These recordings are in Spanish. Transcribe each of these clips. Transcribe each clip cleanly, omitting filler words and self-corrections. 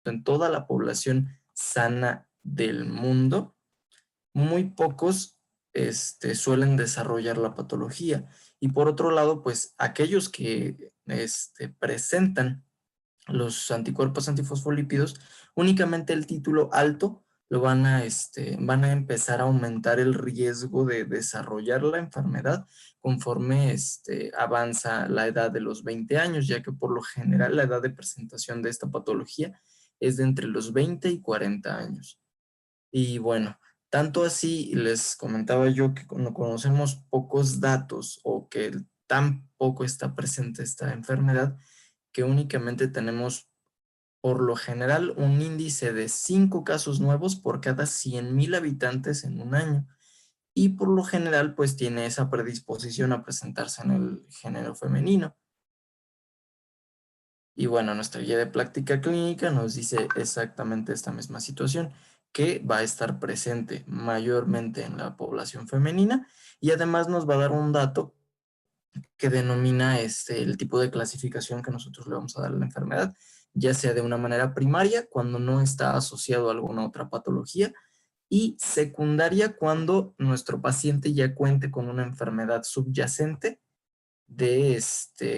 en toda la población sana del mundo, muy pocos suelen desarrollar la patología. Y por otro lado, pues aquellos que presentan los anticuerpos antifosfolípidos, únicamente el título alto lo van a empezar a aumentar el riesgo de desarrollar la enfermedad conforme avanza la edad de los 20 años, ya que por lo general la edad de presentación de esta patología es de entre los 20 y 40 años. Y bueno, tanto así les comentaba yo que no conocemos pocos datos o que tan poco está presente esta enfermedad, que únicamente tenemos por lo general un índice de 5 casos nuevos por cada 100,000 habitantes en un año. Y por lo general pues tiene esa predisposición a presentarse en el género femenino. Y bueno, nuestra guía de práctica clínica nos dice exactamente esta misma situación, que va a estar presente mayormente en la población femenina, y además nos va a dar un dato que denomina el tipo de clasificación que nosotros le vamos a dar a la enfermedad, ya sea de una manera primaria, cuando no está asociado a alguna otra patología, y secundaria, cuando nuestro paciente ya cuente con una enfermedad subyacente de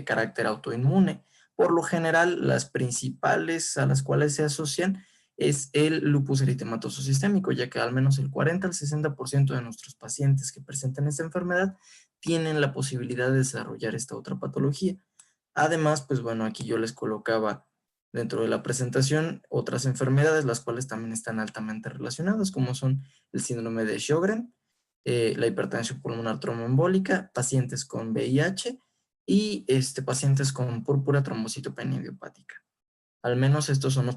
carácter autoinmune. Por lo general, las principales a las cuales se asocian es el lupus eritematoso sistémico, ya que al menos el 40 al 60% de nuestros pacientes que presentan esta enfermedad tienen la posibilidad de desarrollar esta otra patología. Además, pues bueno, aquí yo les colocaba dentro de la presentación otras enfermedades, las cuales también están altamente relacionadas, como son el síndrome de Sjögren, la hipertensión pulmonar tromboembólica, pacientes con VIH y pacientes con púrpura trombocitopenia idiopática. Al menos estos son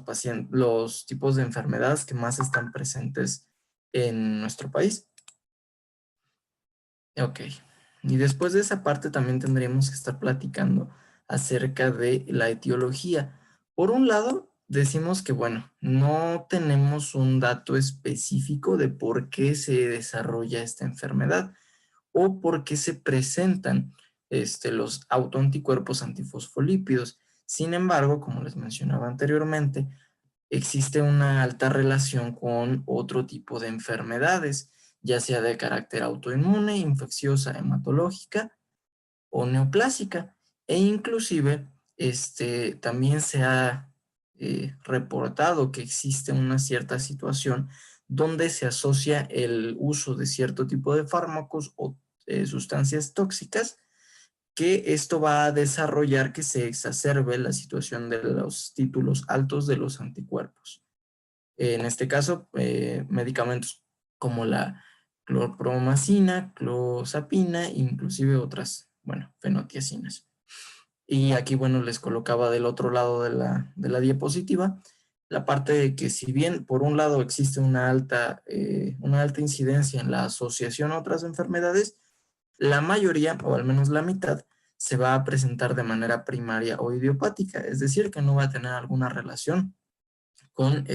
los tipos de enfermedades que más están presentes en nuestro país. Ok. Y después de esa parte también tendríamos que estar platicando acerca de la etiología. Por un lado, decimos que, bueno, no tenemos un dato específico de por qué se desarrolla esta enfermedad o por qué se presentan los autoanticuerpos antifosfolípidos. Sin embargo, como les mencionaba anteriormente, existe una alta relación con otro tipo de enfermedades, ya sea de carácter autoinmune, infecciosa, hematológica o neoplásica. E inclusive también se ha reportado que existe una cierta situación donde se asocia el uso de cierto tipo de fármacos o sustancias tóxicas, que esto va a desarrollar que se exacerbe la situación de los títulos altos de los anticuerpos. En este caso, medicamentos como la clorpromacina, clozapina, inclusive otras, bueno, fenotiacinas. Y aquí, bueno, les colocaba del otro lado de la diapositiva la parte de que si bien por un lado existe una alta incidencia en la asociación a otras enfermedades, la mayoría, o al menos la mitad, se va a presentar de manera primaria o idiopática, es decir, que no va a tener alguna relación con,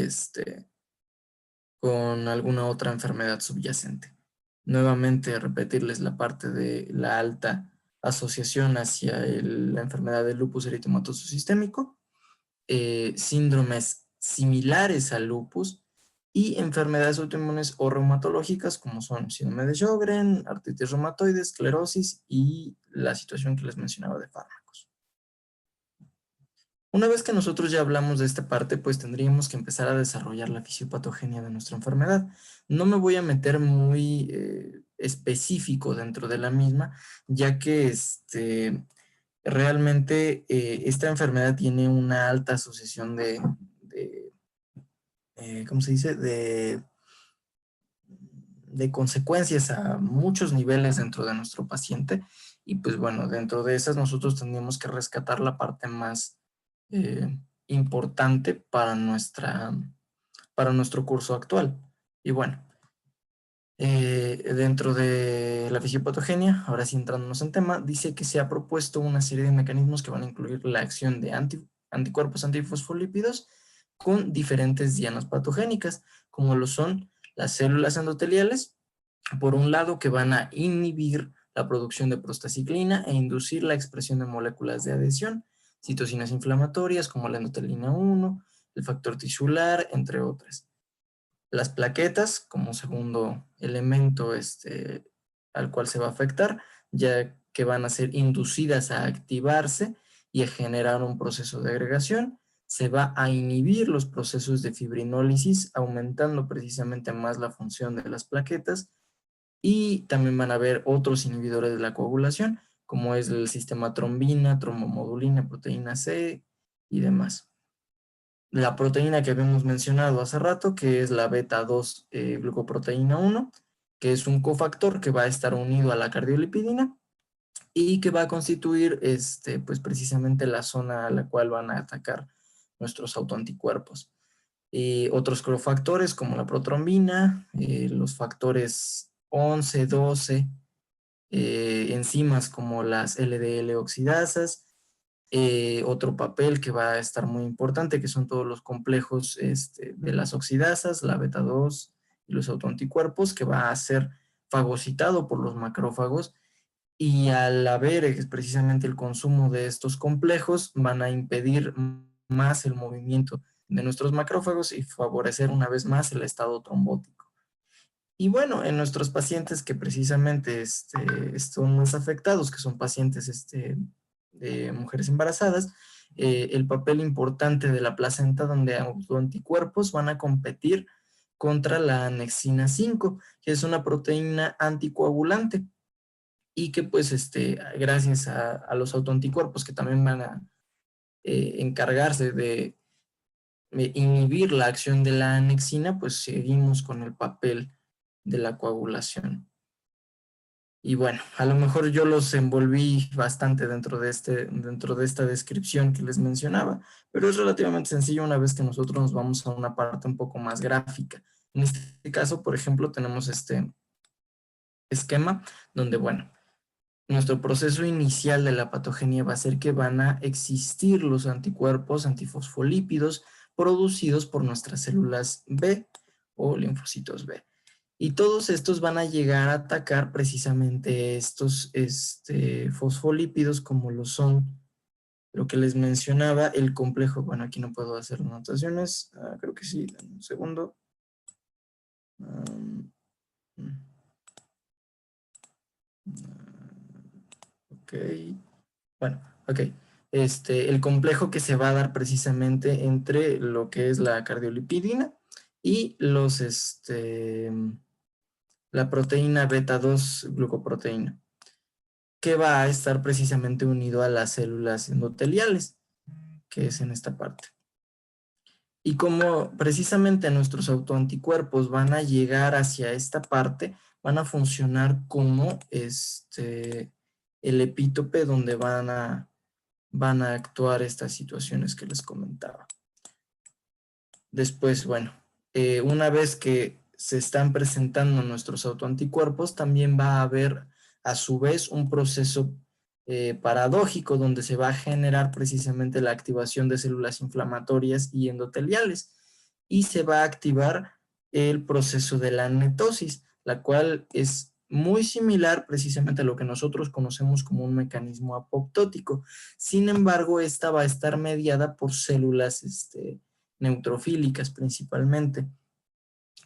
con alguna otra enfermedad subyacente. Nuevamente, repetirles la parte de la alta asociación hacia la enfermedad del lupus eritematoso sistémico, síndromes similares al lupus y enfermedades autoinmunes o reumatológicas como son síndrome de Sjögren, artritis reumatoide, esclerosis y la situación que les mencionaba de fármacos. Una vez que nosotros ya hablamos de esta parte, pues tendríamos que empezar a desarrollar la fisiopatogenia de nuestra enfermedad. No me voy a meter muy específico dentro de la misma, ya que realmente esta enfermedad tiene una alta asociación ¿cómo se dice? De consecuencias a muchos niveles dentro de nuestro paciente. Y pues bueno, dentro de esas nosotros tendríamos que rescatar la parte más importante para nuestro curso actual. Y bueno, dentro de la fisiopatogenia, ahora sí entrándonos en tema, dice que se ha propuesto una serie de mecanismos que van a incluir la acción de anticuerpos antifosfolípidos con diferentes dianas patogénicas, como lo son las células endoteliales, por un lado, que van a inhibir la producción de prostaciclina e inducir la expresión de moléculas de adhesión, citocinas inflamatorias como la endotelina 1, el factor tisular, entre otras. Las plaquetas, como segundo elemento al cual se va a afectar, ya que van a ser inducidas a activarse y a generar un proceso de agregación. Se va a inhibir los procesos de fibrinólisis, aumentando precisamente más la función de las plaquetas, y también van a haber otros inhibidores de la coagulación, como es el sistema trombina, trombomodulina, proteína C y demás. La proteína que habíamos mencionado hace rato, que es la beta 2 glucoproteína 1, que es un cofactor que va a estar unido a la cardiolipidina y que va a constituir pues precisamente la zona a la cual van a atacar nuestros autoanticuerpos. Otros cofactores como la protrombina, los factores 11, 12, enzimas como las LDL oxidasas, otro papel que va a estar muy importante, que son todos los complejos de las oxidasas, la beta 2 y los autoanticuerpos, que va a ser fagocitado por los macrófagos, y al haber precisamente el consumo de estos complejos, van a impedir más el movimiento de nuestros macrófagos y favorecer una vez más el estado trombótico. Y bueno, en nuestros pacientes que precisamente son más afectados, que son pacientes de mujeres embarazadas, el papel importante de la placenta, donde autoanticuerpos van a competir contra la anexina 5, que es una proteína anticoagulante, y que pues gracias a los autoanticuerpos que también van a encargarse de inhibir la acción de la anexina, pues seguimos con el papel de la coagulación. Y bueno, a lo mejor yo los envolví bastante dentro de esta descripción que les mencionaba, pero es relativamente sencillo una vez que nosotros nos vamos a una parte un poco más gráfica. En este caso, por ejemplo, tenemos este esquema donde, bueno, nuestro proceso inicial de la patogenia va a ser que van a existir los anticuerpos antifosfolípidos producidos por nuestras células B o linfocitos B. Y todos estos van a llegar a atacar precisamente estos fosfolípidos, como lo son lo que les mencionaba, el complejo. Bueno, aquí no puedo hacer anotaciones. Creo que sí, dame un segundo. Ok. Bueno, ok. El complejo que se va a dar precisamente entre lo que es la cardiolipidina y la proteína beta 2 glucoproteína, que va a estar precisamente unido a las células endoteliales, que es en esta parte. Y como precisamente nuestros autoanticuerpos van a llegar hacia esta parte, van a funcionar como el epítope donde van a actuar estas situaciones que les comentaba. Después, bueno, una vez que se están presentando nuestros autoanticuerpos, también va a haber a su vez un proceso paradójico donde se va a generar precisamente la activación de células inflamatorias y endoteliales, y se va a activar el proceso de la netosis, la cual es muy similar precisamente a lo que nosotros conocemos como un mecanismo apoptótico. Sin embargo, esta va a estar mediada por células neutrofílicas principalmente.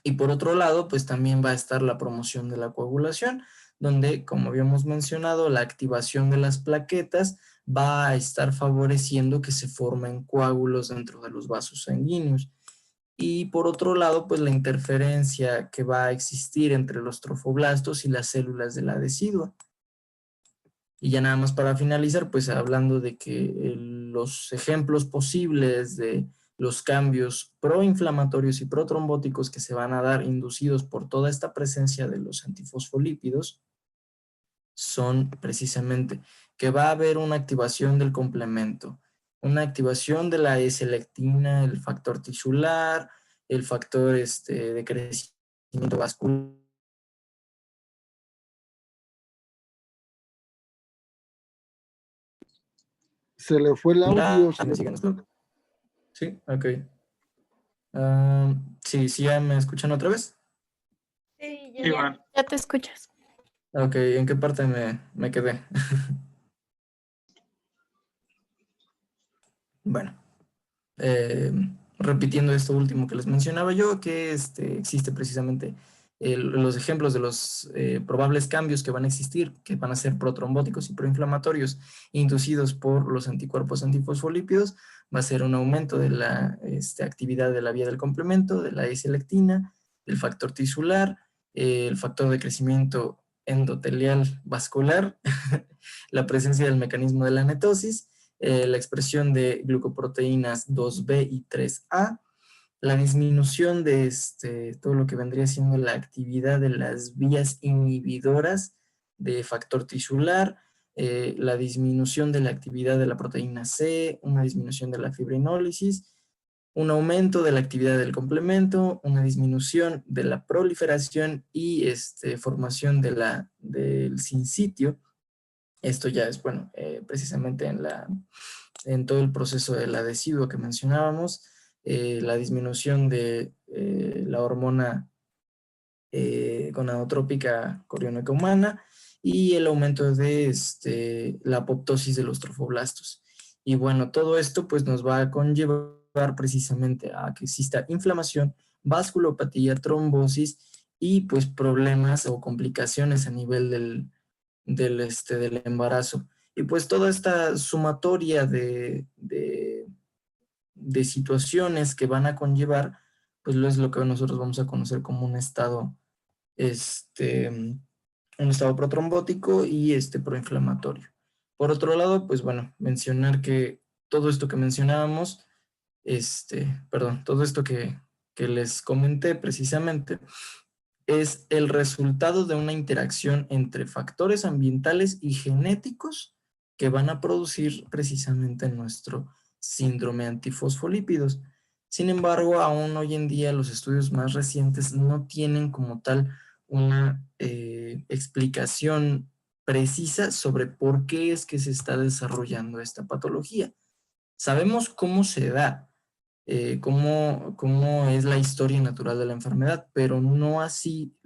Y por otro lado, pues también va a estar la promoción de la coagulación, donde, como habíamos mencionado, la activación de las plaquetas va a estar favoreciendo que se formen coágulos dentro de los vasos sanguíneos. Y por otro lado, pues la interferencia que va a existir entre los trofoblastos y las células de la decidua. Y ya nada más para finalizar, pues hablando de que los ejemplos posibles de los cambios proinflamatorios y protrombóticos que se van a dar inducidos por toda esta presencia de los antifosfolípidos son precisamente que va a haber una activación del complemento, una activación de la S-lectina, el factor tisular, el factor de crecimiento vascular. Se le fue el audio. Sí, ok. Sí, sí, ya me escuchan otra vez. Sí, ya te escuchas. Ok, ¿en qué parte me quedé? Bueno, repitiendo esto último que les mencionaba yo, que existe precisamente los ejemplos de los probables cambios que van a existir, que van a ser protrombóticos y proinflamatorios inducidos por los anticuerpos antifosfolípidos. Va a ser un aumento de la actividad de la vía del complemento, de la S-lectina, del factor tisular, el factor de crecimiento endotelial vascular, la presencia del mecanismo de la netosis, la expresión de glucoproteínas 2B y 3A, la disminución de todo lo que vendría siendo la actividad de las vías inhibidoras de factor tisular, la disminución de la actividad de la proteína C, una disminución de la fibrinólisis, un aumento de la actividad del complemento, una disminución de la proliferación y formación del sincitio. Esto ya es, bueno, precisamente en todo el proceso del adhesivo que mencionábamos, la disminución de la hormona gonadotrópica coriónica humana y el aumento de la apoptosis de los trofoblastos. Y bueno, todo esto pues nos va a conllevar precisamente a que exista inflamación, vasculopatía, trombosis y pues problemas o complicaciones a nivel del embarazo. Y pues toda esta sumatoria de situaciones que van a conllevar, pues es lo que nosotros vamos a conocer como un estado protrombótico y proinflamatorio. Por otro lado, pues bueno, mencionar que todo esto que mencionábamos, todo esto que les comenté precisamente, es el resultado de una interacción entre factores ambientales y genéticos que van a producir precisamente nuestro síndrome antifosfolípidos. Sin embargo, aún hoy en día los estudios más recientes no tienen como tal una explicación precisa sobre por qué es que se está desarrollando esta patología. Sabemos cómo se da, cómo es la historia natural de la enfermedad, pero no así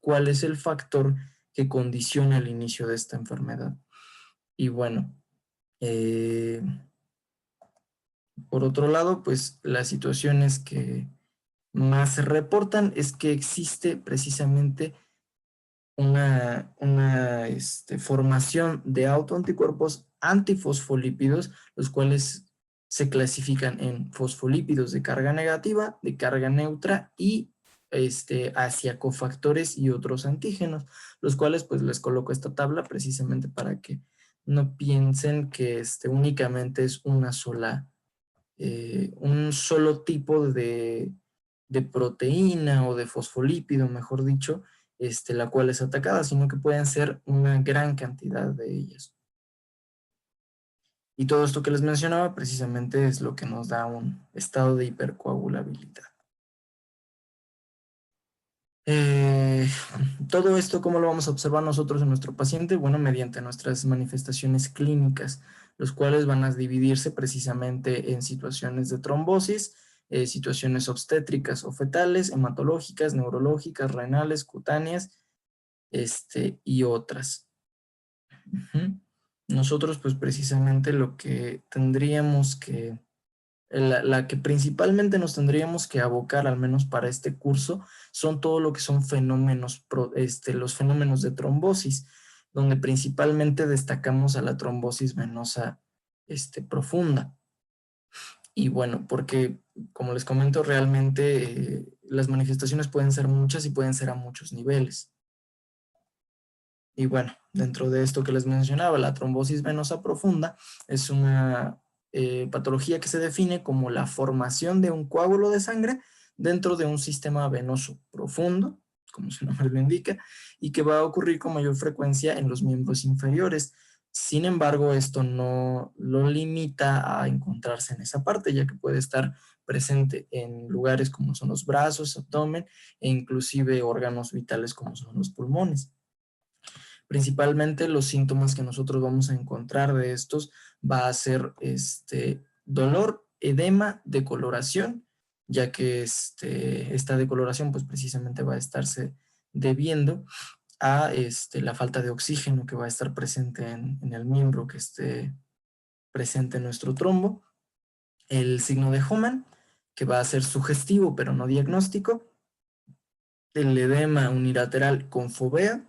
cuál es el factor que condiciona el inicio de esta enfermedad. Y bueno, por otro lado, pues las situaciones que más se reportan es que existe precisamente una formación de autoanticuerpos antifosfolípidos, los cuales se clasifican en fosfolípidos de carga negativa, de carga neutra y hacia cofactores y otros antígenos, los cuales pues les coloco esta tabla precisamente para que no piensen que únicamente es un solo tipo de proteína o de fosfolípido, mejor dicho, la cual es atacada, sino que pueden ser una gran cantidad de ellas. Y todo esto que les mencionaba precisamente es lo que nos da un estado de hipercoagulabilidad. Todo esto, ¿cómo lo vamos a observar nosotros en nuestro paciente? Bueno, mediante nuestras manifestaciones clínicas, los cuales van a dividirse precisamente en situaciones de trombosis, situaciones obstétricas o fetales, hematológicas, neurológicas, renales, cutáneas, y otras. Nosotros, pues precisamente lo que tendríamos que, la que principalmente nos tendríamos que abocar, al menos para este curso, son todo lo que son fenómenos, los fenómenos de trombosis, donde principalmente destacamos a la trombosis venosa profunda. Y bueno, porque como les comento, realmente las manifestaciones pueden ser muchas y pueden ser a muchos niveles. Y bueno, dentro de esto que les mencionaba, la trombosis venosa profunda es una patología que se define como la formación de un coágulo de sangre dentro de un sistema venoso profundo, como su nombre lo indica, y que va a ocurrir con mayor frecuencia en los miembros inferiores. Sin embargo, esto no lo limita a encontrarse en esa parte, ya que puede estar presente en lugares como son los brazos, abdomen e inclusive órganos vitales como son los pulmones. Principalmente los síntomas que nosotros vamos a encontrar de estos va a ser dolor, edema, decoloración, ya que esta decoloración pues precisamente va a estarse debiendo a la falta de oxígeno que va a estar presente en el miembro que esté presente en nuestro trombo. El signo de Hohmann que va a ser sugestivo pero no diagnóstico, el edema unilateral con fovea,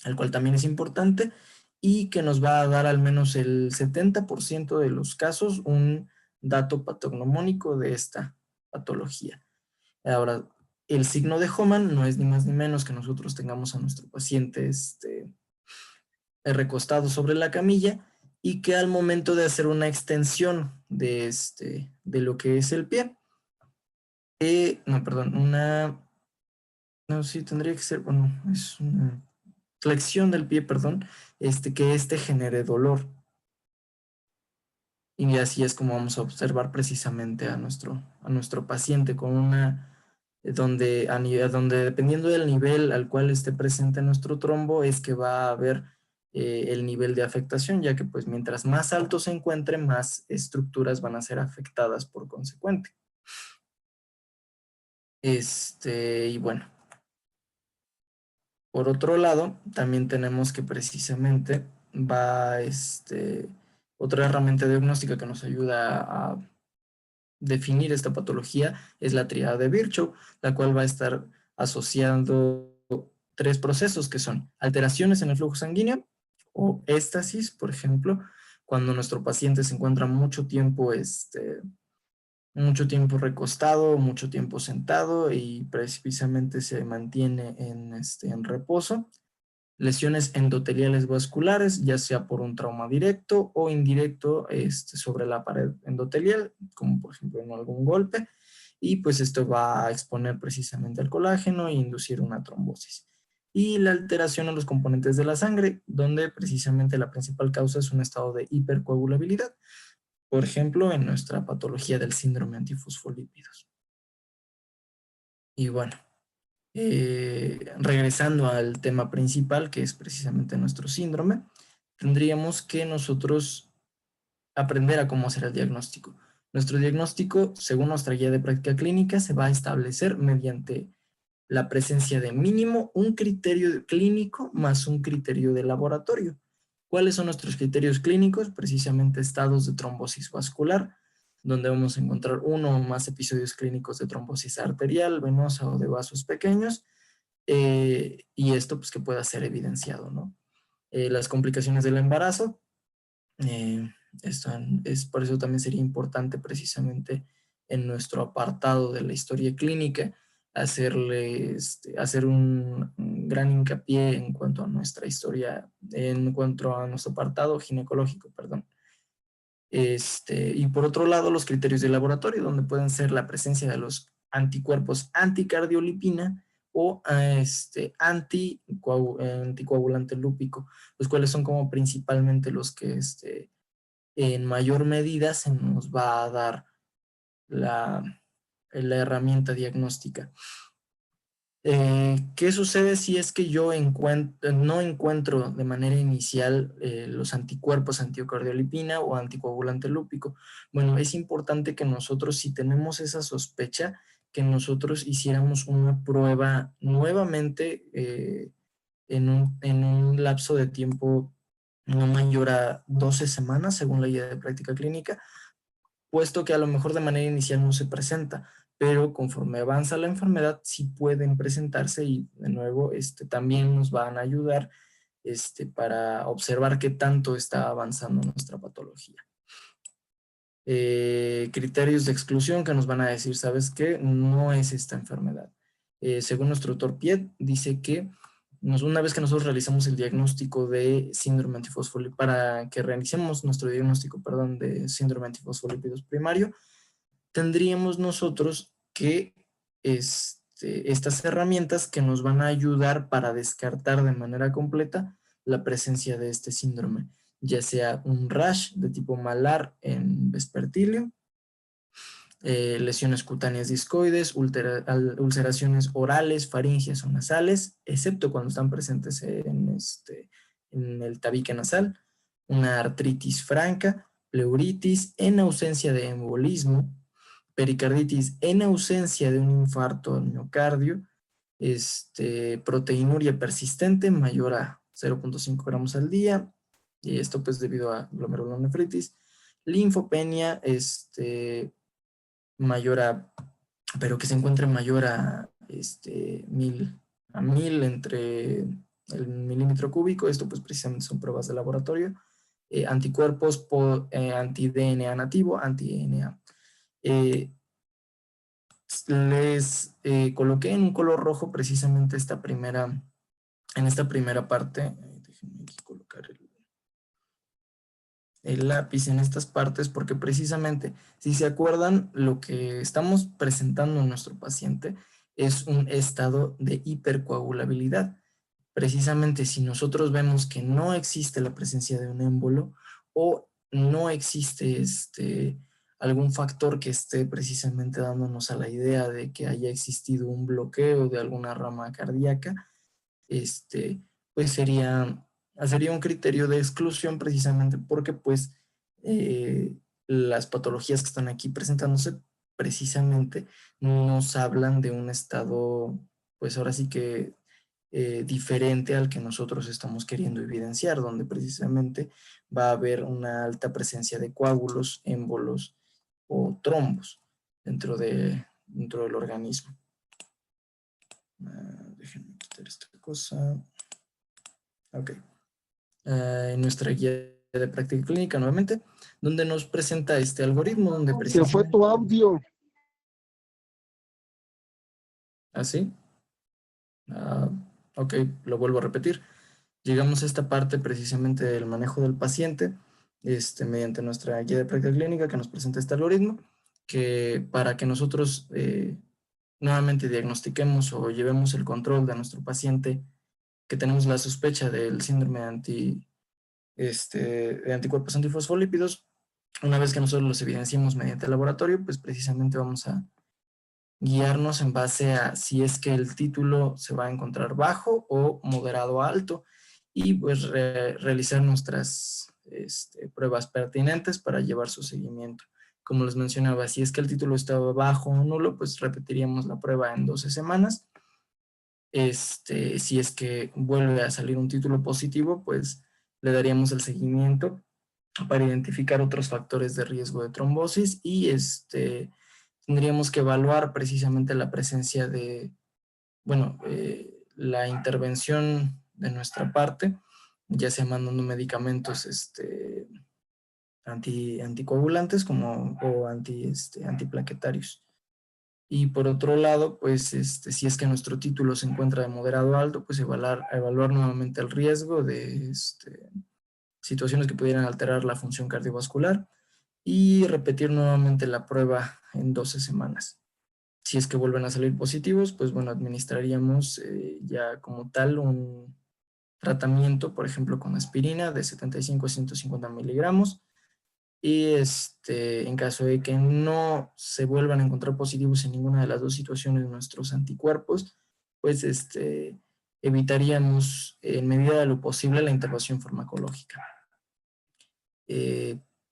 el cual también es importante, y que nos va a dar al menos el 70% de los casos un dato patognomónico de esta patología. Ahora, el signo de Homan no es ni más ni menos que nosotros tengamos a nuestro paciente recostado sobre la camilla y que al momento de hacer una extensión de lo que es el pie, sí, tendría que ser, bueno, es una flexión del pie, perdón, que genere dolor. Y así es como vamos a observar precisamente a nuestro paciente con donde dependiendo del nivel al cual esté presente nuestro trombo es que va a haber el nivel de afectación, ya que pues mientras más alto se encuentre, más estructuras van a ser afectadas por consecuente. Y bueno, por otro lado, también tenemos que precisamente otra herramienta diagnóstica que nos ayuda a definir esta patología es la tríada de Virchow, la cual va a estar asociando 3 procesos que son alteraciones en el flujo sanguíneo o éstasis, por ejemplo, cuando nuestro paciente se encuentra mucho tiempo recostado, mucho tiempo sentado y precisamente se mantiene en reposo. Lesiones endoteliales vasculares, ya sea por un trauma directo o indirecto sobre la pared endotelial, como por ejemplo en algún golpe, y pues esto va a exponer precisamente al colágeno e inducir una trombosis. Y la alteración en los componentes de la sangre, donde precisamente la principal causa es un estado de hipercoagulabilidad, por ejemplo, en nuestra patología del síndrome antifosfolípidos. Y bueno, regresando al tema principal, que es precisamente nuestro síndrome, tendríamos que nosotros aprender a cómo hacer el diagnóstico. Nuestro diagnóstico, según nuestra guía de práctica clínica, se va a establecer mediante la presencia de mínimo un criterio clínico más un criterio de laboratorio. ¿Cuáles son nuestros criterios clínicos? Precisamente estados de trombosis vascular, donde vamos a encontrar uno o más episodios clínicos de trombosis arterial, venosa o de vasos pequeños, y esto pues que pueda ser evidenciado, ¿no? Las complicaciones del embarazo, por eso también sería importante precisamente en nuestro apartado de la historia clínica hacer un gran hincapié en cuanto a nuestra historia, en cuanto a nuestro apartado ginecológico, perdón. Y por otro lado, los criterios de laboratorio, donde pueden ser la presencia de los anticuerpos anticardiolipina o anticoagulante lúpico, los cuales son como principalmente los que en mayor medida se nos va a dar la herramienta diagnóstica. ¿Qué sucede si es que yo no encuentro de manera inicial los anticuerpos anticardiolipina o anticoagulante lúpico? Bueno, es importante que nosotros, si tenemos esa sospecha, que nosotros hiciéramos una prueba nuevamente en un lapso de tiempo no mayor a 12 semanas, según la guía de práctica clínica, puesto que a lo mejor de manera inicial no se presenta, pero conforme avanza la enfermedad sí pueden presentarse y de nuevo también nos van a ayudar para observar qué tanto está avanzando nuestra patología. Criterios de exclusión que nos van a decir, ¿sabes qué? No es esta enfermedad. Según nuestro doctor Piet, dice que una vez que nosotros realizamos el diagnóstico de síndrome antifosfolípidos, para que realicemos nuestro diagnóstico, perdón, de síndrome antifosfolípidos primario, tendríamos nosotros que estas herramientas que nos van a ayudar para descartar de manera completa la presencia de este síndrome, ya sea un rash de tipo malar en vespertilio, lesiones cutáneas discoides, ulceraciones orales, faringias o nasales, excepto cuando están presentes en el tabique nasal, una artritis franca, pleuritis en ausencia de embolismo, pericarditis en ausencia de un infarto al miocardio, proteinuria persistente mayor a 0.5 gramos al día, y esto pues debido a glomerulonefritis, linfopenia mayor a pero que se encuentre mayor a 1000 entre el milímetro cúbico. Esto pues precisamente son pruebas de laboratorio. Anticuerpos anti-DNA nativo, anti-DNA. Les coloqué en un color rojo precisamente en esta primera parte. Déjenme aquí colocar el lápiz en estas partes, porque precisamente, si se acuerdan, lo que estamos presentando en nuestro paciente es un estado de hipercoagulabilidad. Precisamente si nosotros vemos que no existe la presencia de un émbolo o no existe algún factor que esté precisamente dándonos a la idea de que haya existido un bloqueo de alguna rama cardíaca, pues sería un criterio de exclusión, precisamente porque pues las patologías que están aquí presentándose precisamente nos hablan de un estado, pues ahora sí que diferente al que nosotros estamos queriendo evidenciar, donde precisamente va a haber una alta presencia de coágulos, émbolos o trombos dentro del organismo. Déjenme quitar esta cosa. Ok. En nuestra guía de práctica clínica, nuevamente, donde nos presenta este algoritmo, donde Se precisamente... fue tu audio. ¿Así? Ok, lo vuelvo a repetir. Llegamos a esta parte precisamente del manejo del paciente, mediante nuestra guía de práctica clínica que nos presenta este algoritmo, que para que nosotros nuevamente diagnostiquemos o llevemos el control de nuestro paciente que tenemos la sospecha del síndrome de anticuerpos antifosfolípidos, una vez que nosotros los evidenciemos mediante el laboratorio, pues precisamente vamos a guiarnos en base a si es que el título se va a encontrar bajo o moderado a alto, y pues realizar nuestras pruebas pertinentes para llevar su seguimiento. Como les mencionaba, si es que el título estaba bajo o nulo, pues repetiríamos la prueba en 12 semanas. Si es que vuelve a salir un título positivo, pues le daríamos el seguimiento para identificar otros factores de riesgo de trombosis, y tendríamos que evaluar precisamente la presencia de, bueno, la intervención de nuestra parte, ya sea mandando medicamentos anticoagulantes o antiplaquetarios. Y por otro lado, pues si es que nuestro título se encuentra de moderado a alto, pues evaluar nuevamente el riesgo de situaciones que pudieran alterar la función cardiovascular, y repetir nuevamente la prueba en 12 semanas. Si es que vuelven a salir positivos, pues bueno, administraríamos ya como tal un tratamiento, por ejemplo, con aspirina de 75 a 150 miligramos, y en caso de que no se vuelvan a encontrar positivos en ninguna de las dos situaciones nuestros anticuerpos, pues evitaríamos en medida de lo posible la intervención farmacológica.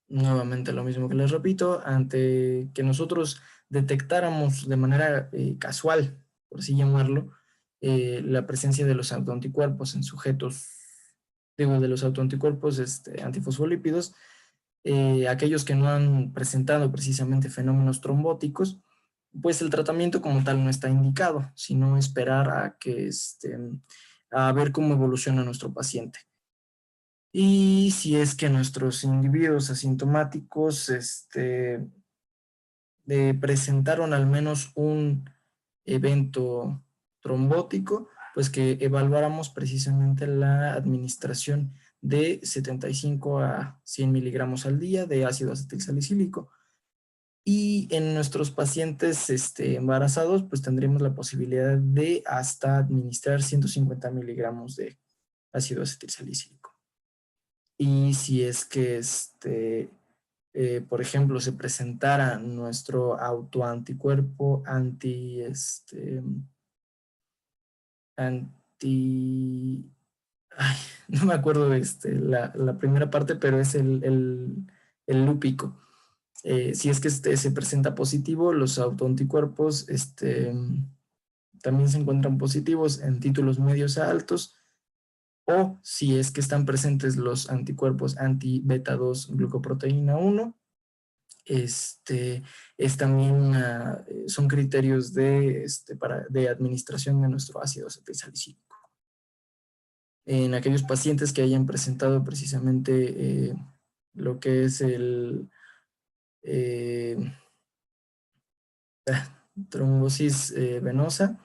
Nuevamente lo mismo que les repito, ante que nosotros detectáramos de manera casual, por así llamarlo, la presencia de los autoanticuerpos en sujetos, digo, de los autoanticuerpos antifosfolípidos, aquellos que no han presentado precisamente fenómenos trombóticos, pues el tratamiento como tal no está indicado, sino esperar a ver cómo evoluciona nuestro paciente. Y si es que nuestros individuos asintomáticos presentaron al menos un evento trombótico, pues que evaluáramos precisamente la administración de 75 a 100 miligramos al día de ácido acetilsalicílico. Y en nuestros pacientes embarazados, pues tendríamos la posibilidad de hasta administrar 150 miligramos de ácido acetilsalicílico. Y si es que, por ejemplo, se presentara nuestro autoanticuerpo ay, no me acuerdo la primera parte, pero es el lúpico. Si es que se presenta positivo, los autoanticuerpos también se encuentran positivos en títulos medios a altos, o si es que están presentes los anticuerpos anti-beta 2 glucoproteína 1, Es también son criterios de administración de nuestro ácido acetilsalicílico. En aquellos pacientes que hayan presentado precisamente lo que es el trombosis venosa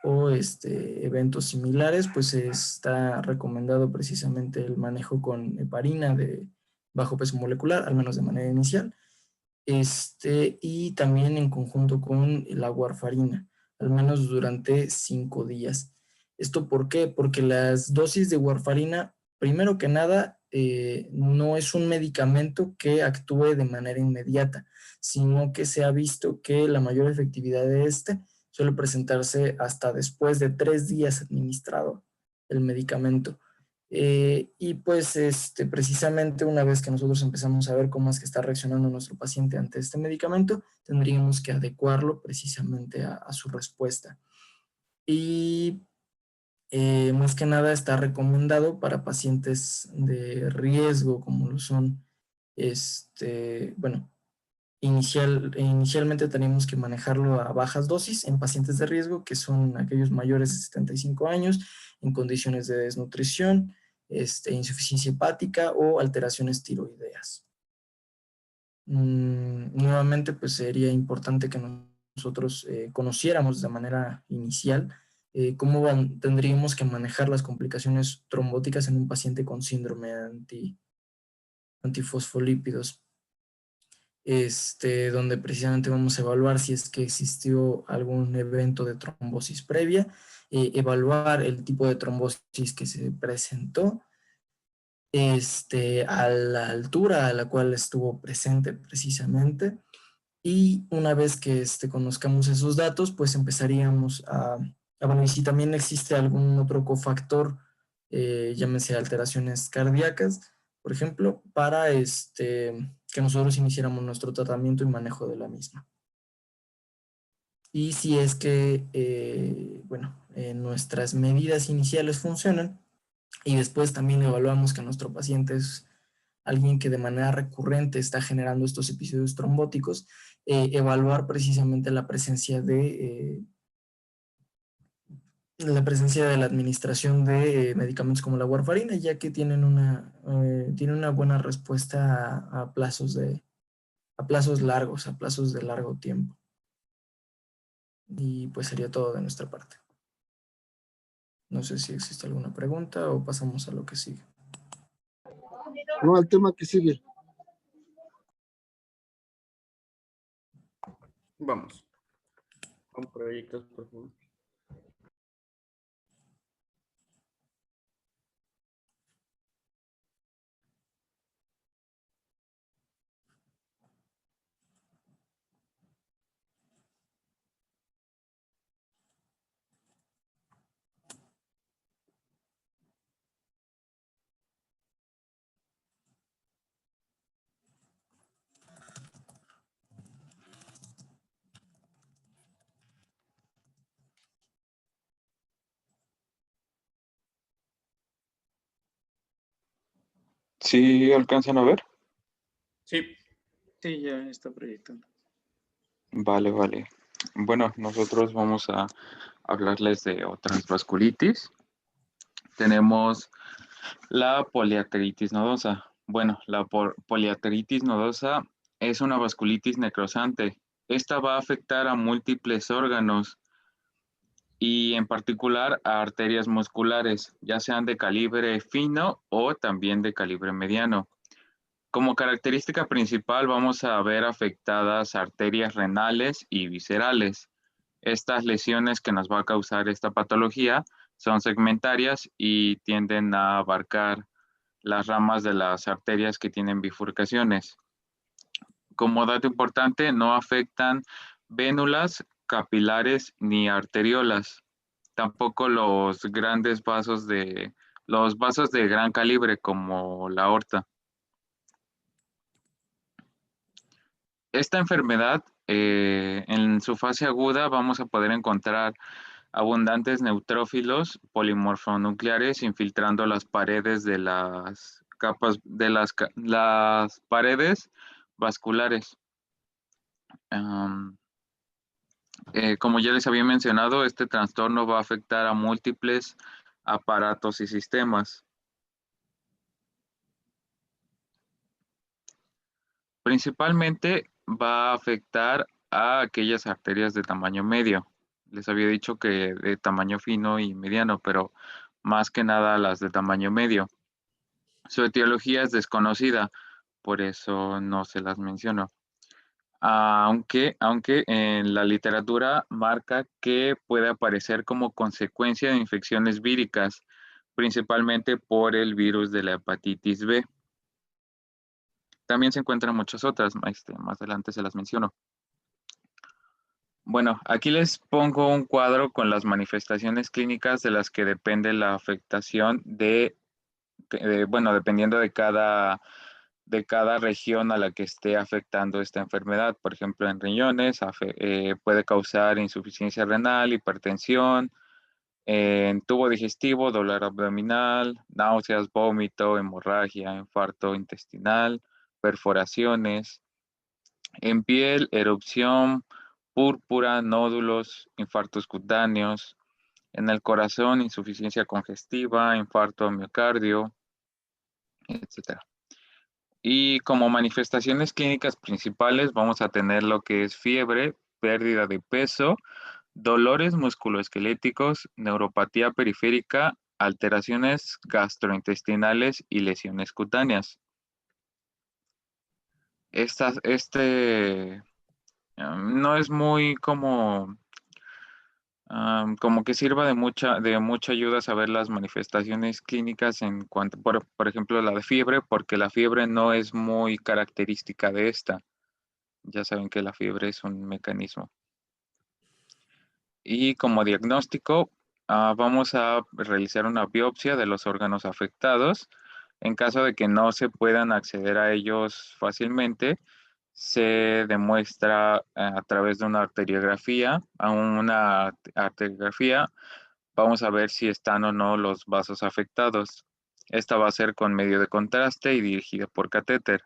o eventos similares, pues está recomendado precisamente el manejo con heparina de bajo peso molecular, al menos de manera inicial, y también en conjunto con la warfarina, al menos durante 5 días. ¿Esto por qué? Porque las dosis de warfarina, primero que nada, no es un medicamento que actúe de manera inmediata, sino que se ha visto que la mayor efectividad de suele presentarse hasta después de 3 días administrado el medicamento. Y pues precisamente una vez que nosotros empezamos a ver cómo es que está reaccionando nuestro paciente ante este medicamento, tendríamos que adecuarlo precisamente a su respuesta. Y más que nada está recomendado para pacientes de riesgo, como lo son, bueno, inicialmente tenemos que manejarlo a bajas dosis en pacientes de riesgo, que son aquellos mayores de 75 años, en condiciones de desnutrición, insuficiencia hepática o alteraciones tiroideas. Nuevamente, pues sería importante que nosotros conociéramos de manera inicial cómo tendríamos que manejar las complicaciones trombóticas en un paciente con síndrome antifosfolípidos. Donde precisamente vamos a evaluar si es que existió algún evento de trombosis previa, evaluar el tipo de trombosis que se presentó, a la altura a la cual estuvo presente precisamente, y una vez que conozcamos esos datos, pues empezaríamos bueno, y si también existe algún otro cofactor, llámese alteraciones cardíacas, por ejemplo, para que nosotros iniciáramos nuestro tratamiento y manejo de la misma. Y si es que, bueno, nuestras medidas iniciales funcionan y después también evaluamos que nuestro paciente es alguien que de manera recurrente está generando estos episodios trombóticos, evaluar precisamente la presencia de la administración de medicamentos como la warfarina, ya que tienen una buena respuesta a plazos largos, a plazos de largo tiempo. Y pues sería todo de nuestra parte. No sé si existe alguna pregunta o pasamos a lo que sigue. No, al tema que sigue. Vamos. Con proyectos, por favor. ¿Sí alcanzan a ver? Sí. Sí, ya está proyectando. Vale, vale. Bueno, nosotros vamos a hablarles de otras vasculitis. Tenemos la poliarteritis nodosa. Bueno, la poliarteritis nodosa es una vasculitis necrosante. Esta va a afectar a múltiples órganos y en particular a arterias musculares, ya sean de calibre fino o también de calibre mediano. Como característica principal vamos a ver afectadas arterias renales y viscerales. Estas lesiones que nos va a causar esta patología son segmentarias y tienden a abarcar las ramas de las arterias que tienen bifurcaciones. Como dato importante, no afectan vénulas, capilares ni arteriolas. Tampoco los vasos de gran calibre como la aorta. Esta enfermedad, en su fase aguda, vamos a poder encontrar abundantes neutrófilos polimorfonucleares infiltrando las paredes de las capas de las paredes vasculares. Como ya les había mencionado, este trastorno va a afectar a múltiples aparatos y sistemas. Principalmente va a afectar a aquellas arterias de tamaño medio. Les había dicho que de tamaño fino y mediano, pero más que nada las de tamaño medio. Su etiología es desconocida, por eso no se las menciono. Aunque en la literatura marca que puede aparecer como consecuencia de infecciones víricas, principalmente por el virus de la hepatitis B. También se encuentran muchas otras, más adelante se las menciono. Bueno, aquí les pongo un cuadro con las manifestaciones clínicas de las que depende la afectación bueno, dependiendo de cada región a la que esté afectando esta enfermedad. Por ejemplo, en riñones puede causar insuficiencia renal, hipertensión, en tubo digestivo, dolor abdominal, náuseas, vómito, hemorragia, infarto intestinal, perforaciones. En piel, erupción, púrpura, nódulos, infartos cutáneos. En el corazón, insuficiencia congestiva, infarto a miocardio, etc. Y como manifestaciones clínicas principales vamos a tener lo que es fiebre, pérdida de peso, dolores musculoesqueléticos, neuropatía periférica, alteraciones gastrointestinales y lesiones cutáneas. No es muy como que sirva de mucha ayuda saber las manifestaciones clínicas en cuanto, por ejemplo, la de fiebre, porque la fiebre no es muy característica de esta. Ya saben que la fiebre es un mecanismo. Y como diagnóstico, vamos a realizar una biopsia de los órganos afectados. En caso de que no se puedan acceder a ellos fácilmente, se demuestra a través de una arteriografía. Vamos a ver si están o no los vasos afectados. Esta va a ser con medio de contraste y dirigida por catéter.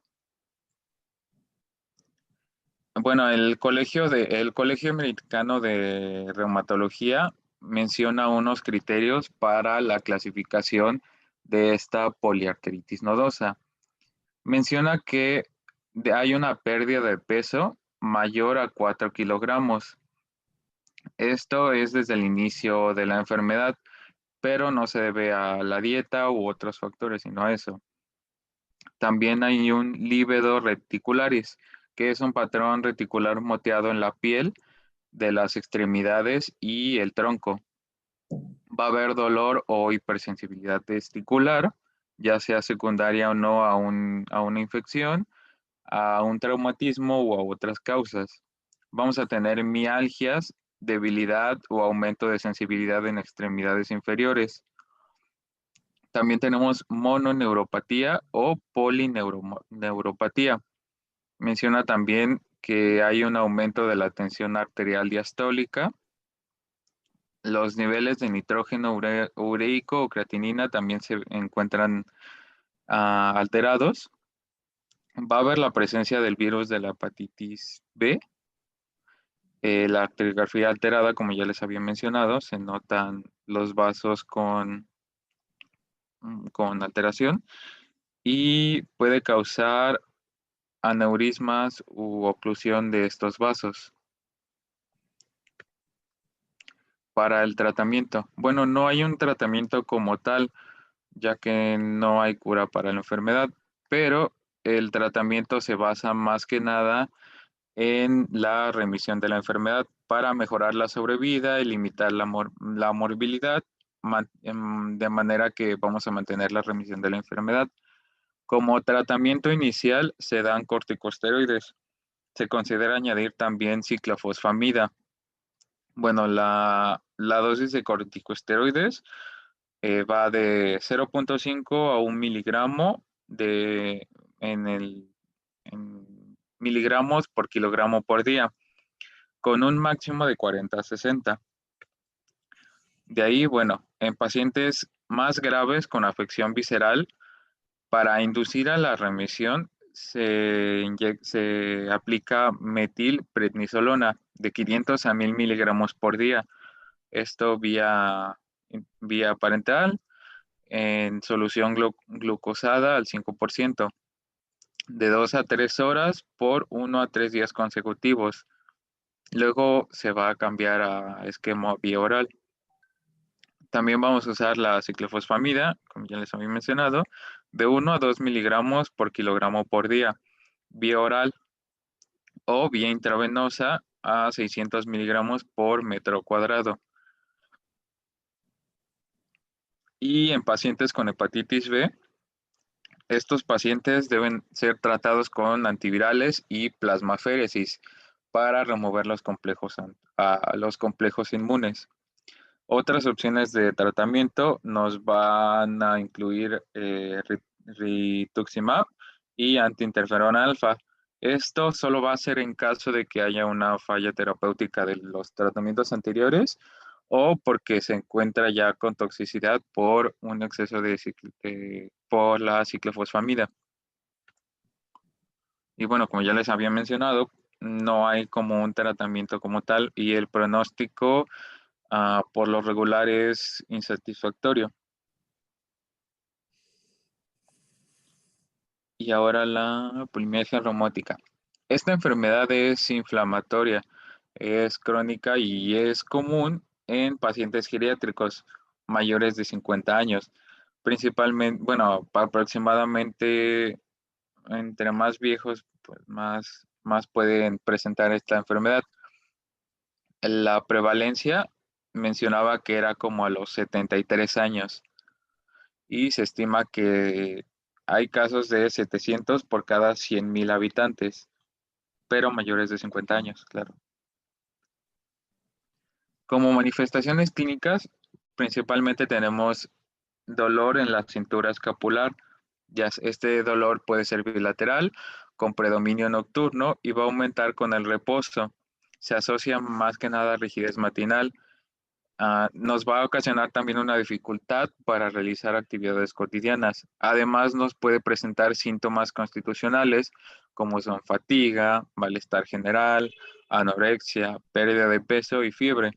Bueno, el Colegio Americano de Reumatología menciona unos criterios para la clasificación de esta poliarteritis nodosa. Menciona que hay una pérdida de peso mayor a 4 kilogramos. Esto es desde el inicio de la enfermedad, pero no se debe a la dieta u otros factores, sino a eso. También hay un líbedo reticularis, que es un patrón reticular moteado en la piel de las extremidades y el tronco. Va a haber dolor o hipersensibilidad testicular, ya sea secundaria o no a una infección, a un traumatismo o a otras causas. Vamos a tener mialgias, debilidad o aumento de sensibilidad en extremidades inferiores. También tenemos mononeuropatía o polineuropatía. Menciona también que hay un aumento de la tensión arterial diastólica. Los niveles de nitrógeno ureico o creatinina también se encuentran alterados. Va a haber la presencia del virus de la hepatitis B. La arteriografía alterada, como ya les había mencionado, se notan los vasos con alteración y puede causar aneurismas u oclusión de estos vasos. Para el tratamiento, bueno, no hay un tratamiento como tal, ya que no hay cura para la enfermedad, pero el tratamiento se basa más que nada en la remisión de la enfermedad para mejorar la sobrevida y limitar la morbilidad, de manera que vamos a mantener la remisión de la enfermedad. Como tratamiento inicial se dan corticosteroides. Se considera añadir también ciclofosfamida. Bueno, la dosis de corticosteroides va de 0.5 a 1 miligramo en miligramos por kilogramo por día, con un máximo de 40 a 60. De ahí, bueno, en pacientes más graves con afección visceral, para inducir a la remisión, se aplica metilprednisolona de 500 a 1000 miligramos por día. Esto vía parenteral en solución glucosada al 5%, de 2 a 3 horas por 1 a 3 días consecutivos. Luego se va a cambiar a esquema vía oral. También vamos a usar la ciclofosfamida, como ya les había mencionado, de 1 a 2 miligramos por kilogramo por día, vía oral o vía intravenosa a 600 miligramos por metro cuadrado. Y en pacientes con hepatitis B, estos pacientes deben ser tratados con antivirales y plasmaféresis para remover los complejos inmunes. Otras opciones de tratamiento nos van a incluir rituximab y antiinterferona alfa. Esto solo va a ser en caso de que haya una falla terapéutica de los tratamientos anteriores o porque se encuentra ya con toxicidad por un exceso por la ciclofosfamida. Y bueno, como ya les había mencionado, no hay como un tratamiento como tal y el pronóstico por lo regular es insatisfactorio. Y ahora la polimialgia reumática. Esta enfermedad es inflamatoria, es crónica y es común en pacientes geriátricos mayores de 50 años. Principalmente, bueno, aproximadamente entre más viejos, pues más pueden presentar esta enfermedad. La prevalencia mencionaba que era como a los 73 años y se estima que hay casos de 700 por cada 100,000 habitantes, pero mayores de 50 años, claro. Como manifestaciones clínicas, principalmente tenemos dolor en la cintura escapular. Este dolor puede ser bilateral, con predominio nocturno y va a aumentar con el reposo. Se asocia más que nada a rigidez matinal. Nos va a ocasionar también una dificultad para realizar actividades cotidianas. Además, nos puede presentar síntomas constitucionales como son fatiga, malestar general, anorexia, pérdida de peso y fiebre.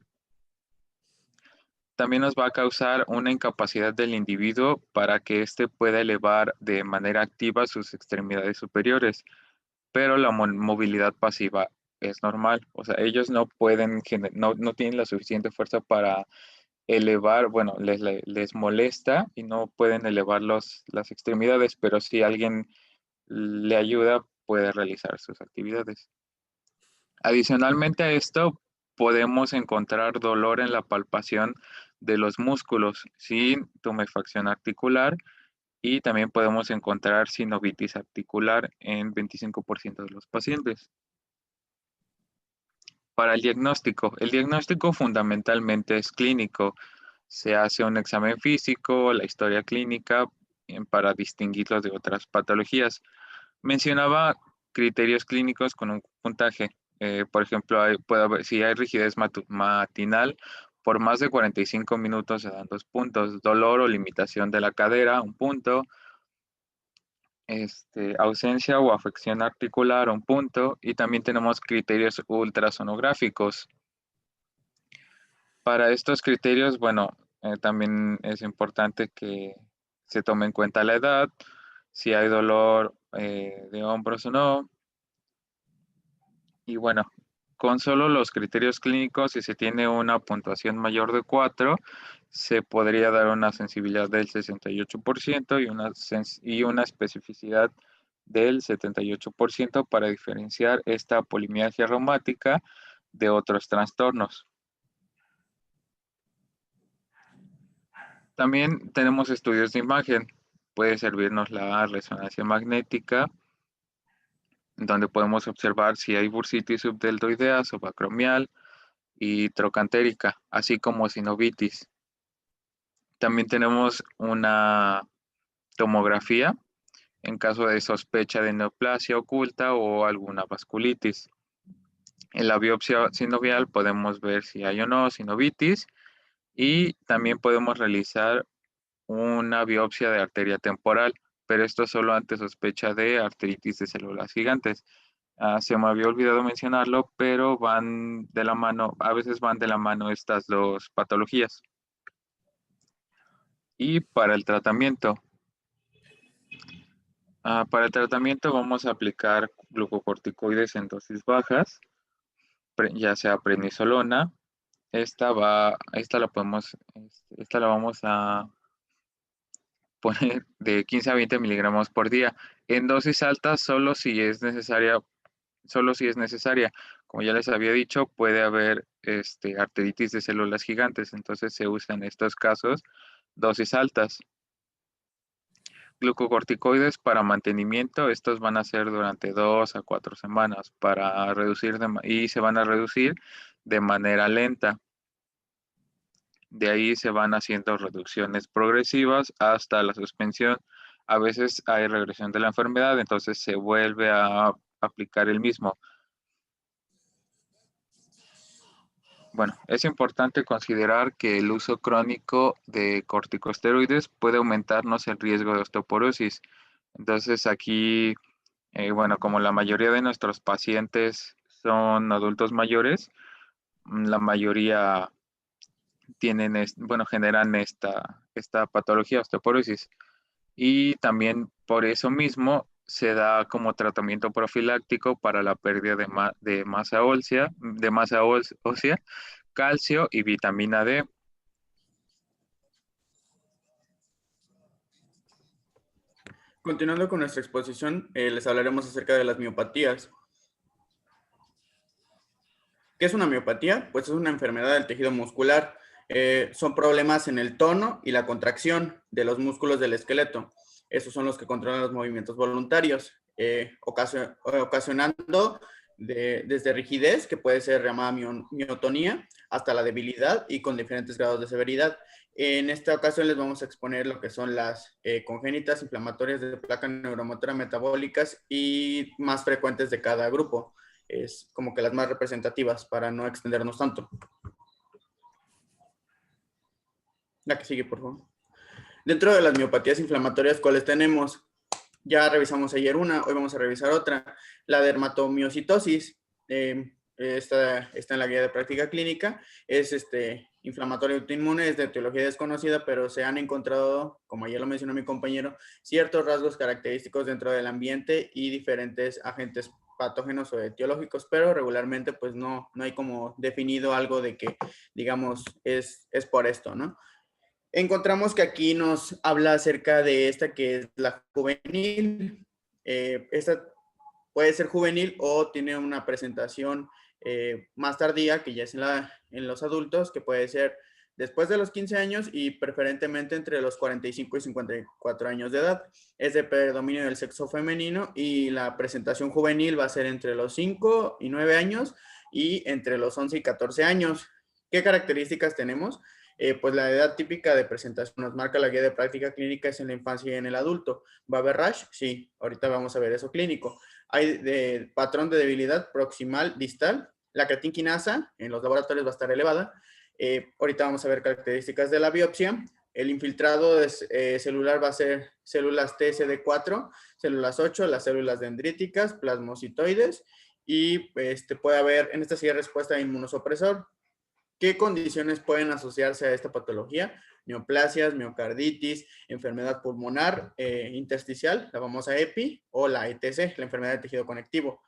También nos va a causar una incapacidad del individuo para que éste pueda elevar de manera activa sus extremidades superiores, pero la movilidad pasiva es normal. O sea, ellos no pueden, no tienen la suficiente fuerza para elevar, bueno, les molesta y no pueden elevar las extremidades, pero si alguien le ayuda, puede realizar sus actividades. Adicionalmente a esto, podemos encontrar dolor en la palpación de los músculos sin tumefacción articular y también podemos encontrar sinovitis articular en 25% de los pacientes. Para el diagnóstico fundamentalmente es clínico. Se hace un examen físico, la historia clínica para distinguirlos de otras patologías. Mencionaba criterios clínicos con un puntaje. Por ejemplo, si hay rigidez matinal por más de 45 minutos se dan 2 puntos. Dolor o limitación de la cadera, 1 punto. Ausencia o afección articular, 1 punto. Y también tenemos criterios ultrasonográficos. Para estos criterios, bueno, también es importante que se tome en cuenta la edad, si hay dolor de hombros o no. Y bueno, con solo los criterios clínicos, si se tiene una puntuación mayor de 4, se podría dar una sensibilidad del 68% y una especificidad del 78% para diferenciar esta polimialgia reumática de otros trastornos. También tenemos estudios de imagen. Puede servirnos la resonancia magnética, donde podemos observar si hay bursitis subdeltoidea, subacromial y trocantérica, así como sinovitis. También tenemos una tomografía en caso de sospecha de neoplasia oculta o alguna vasculitis. En la biopsia sinovial podemos ver si hay o no sinovitis y también podemos realizar una biopsia de arteria temporal pero esto solo ante sospecha de artritis de células gigantes. Se me había olvidado mencionarlo, pero van de la mano, a veces van de la mano estas dos patologías. Y para el tratamiento, vamos a aplicar glucocorticoides en dosis bajas, ya sea prednisolona. Esta la vamos a poner de 15 a 20 miligramos por día. En dosis altas, solo si es necesaria. Como ya les había dicho, puede haber arteritis de células gigantes, entonces se usa en estos casos dosis altas. Glucocorticoides para mantenimiento, estos van a ser durante 2 a 4 semanas para reducir y se van a reducir de manera lenta. De ahí se van haciendo reducciones progresivas hasta la suspensión. A veces hay regresión de la enfermedad, entonces se vuelve a aplicar el mismo. Bueno, es importante considerar que el uso crónico de corticosteroides puede aumentarnos el riesgo de osteoporosis. Entonces aquí, bueno, como la mayoría de nuestros pacientes son adultos mayores, la mayoría generan esta patología, osteoporosis. Y también por eso mismo se da como tratamiento profiláctico para la pérdida de masa ósea, calcio y vitamina D. Continuando con nuestra exposición, les hablaremos acerca de las miopatías. ¿Qué es una miopatía? Pues es una enfermedad del tejido muscular. Son problemas en el tono y la contracción de los músculos del esqueleto. Esos son los que controlan los movimientos voluntarios, ocasionando desde rigidez, que puede ser llamada miotonía, hasta la debilidad y con diferentes grados de severidad. En esta ocasión les vamos a exponer lo que son las congénitas inflamatorias de placa neuromotora metabólicas y más frecuentes de cada grupo. Es como que las más representativas para no extendernos tanto. La que sigue, por favor. Dentro de las miopatías inflamatorias, ¿cuáles tenemos? Ya revisamos ayer una, hoy vamos a revisar otra. La dermatomiositosis, está en la guía de práctica clínica, es inflamatorio autoinmune, es de etiología desconocida, pero se han encontrado, como ya lo mencionó mi compañero, ciertos rasgos característicos dentro del ambiente y diferentes agentes patógenos o etiológicos, pero regularmente pues no hay como definido algo de que, digamos, es por esto, ¿no? Encontramos que aquí nos habla acerca de esta que es la juvenil. Esta puede ser juvenil o tiene una presentación más tardía, que ya es en los adultos, que puede ser después de los 15 años y preferentemente entre los 45 y 54 años de edad. Es de predominio del sexo femenino y la presentación juvenil va a ser entre los 5 y 9 años y entre los 11 y 14 años. ¿Qué características tenemos? Pues la edad típica de presentación nos marca la guía de práctica clínica es en la infancia y en el adulto. ¿Va a haber rash? Sí, ahorita vamos a ver eso clínico. Hay de patrón de debilidad proximal distal. La creatinquinasa en los laboratorios va a estar elevada. Ahorita vamos a ver características de la biopsia. El infiltrado celular va a ser células TSD4, células 8, las células dendríticas, plasmocitoides y puede haber en esta silla respuesta de inmunosupresor. ¿Qué condiciones pueden asociarse a esta patología? Neoplasias, miocarditis, enfermedad pulmonar, intersticial, la famosa EPI, o la ETC, la enfermedad de tejido conectivo.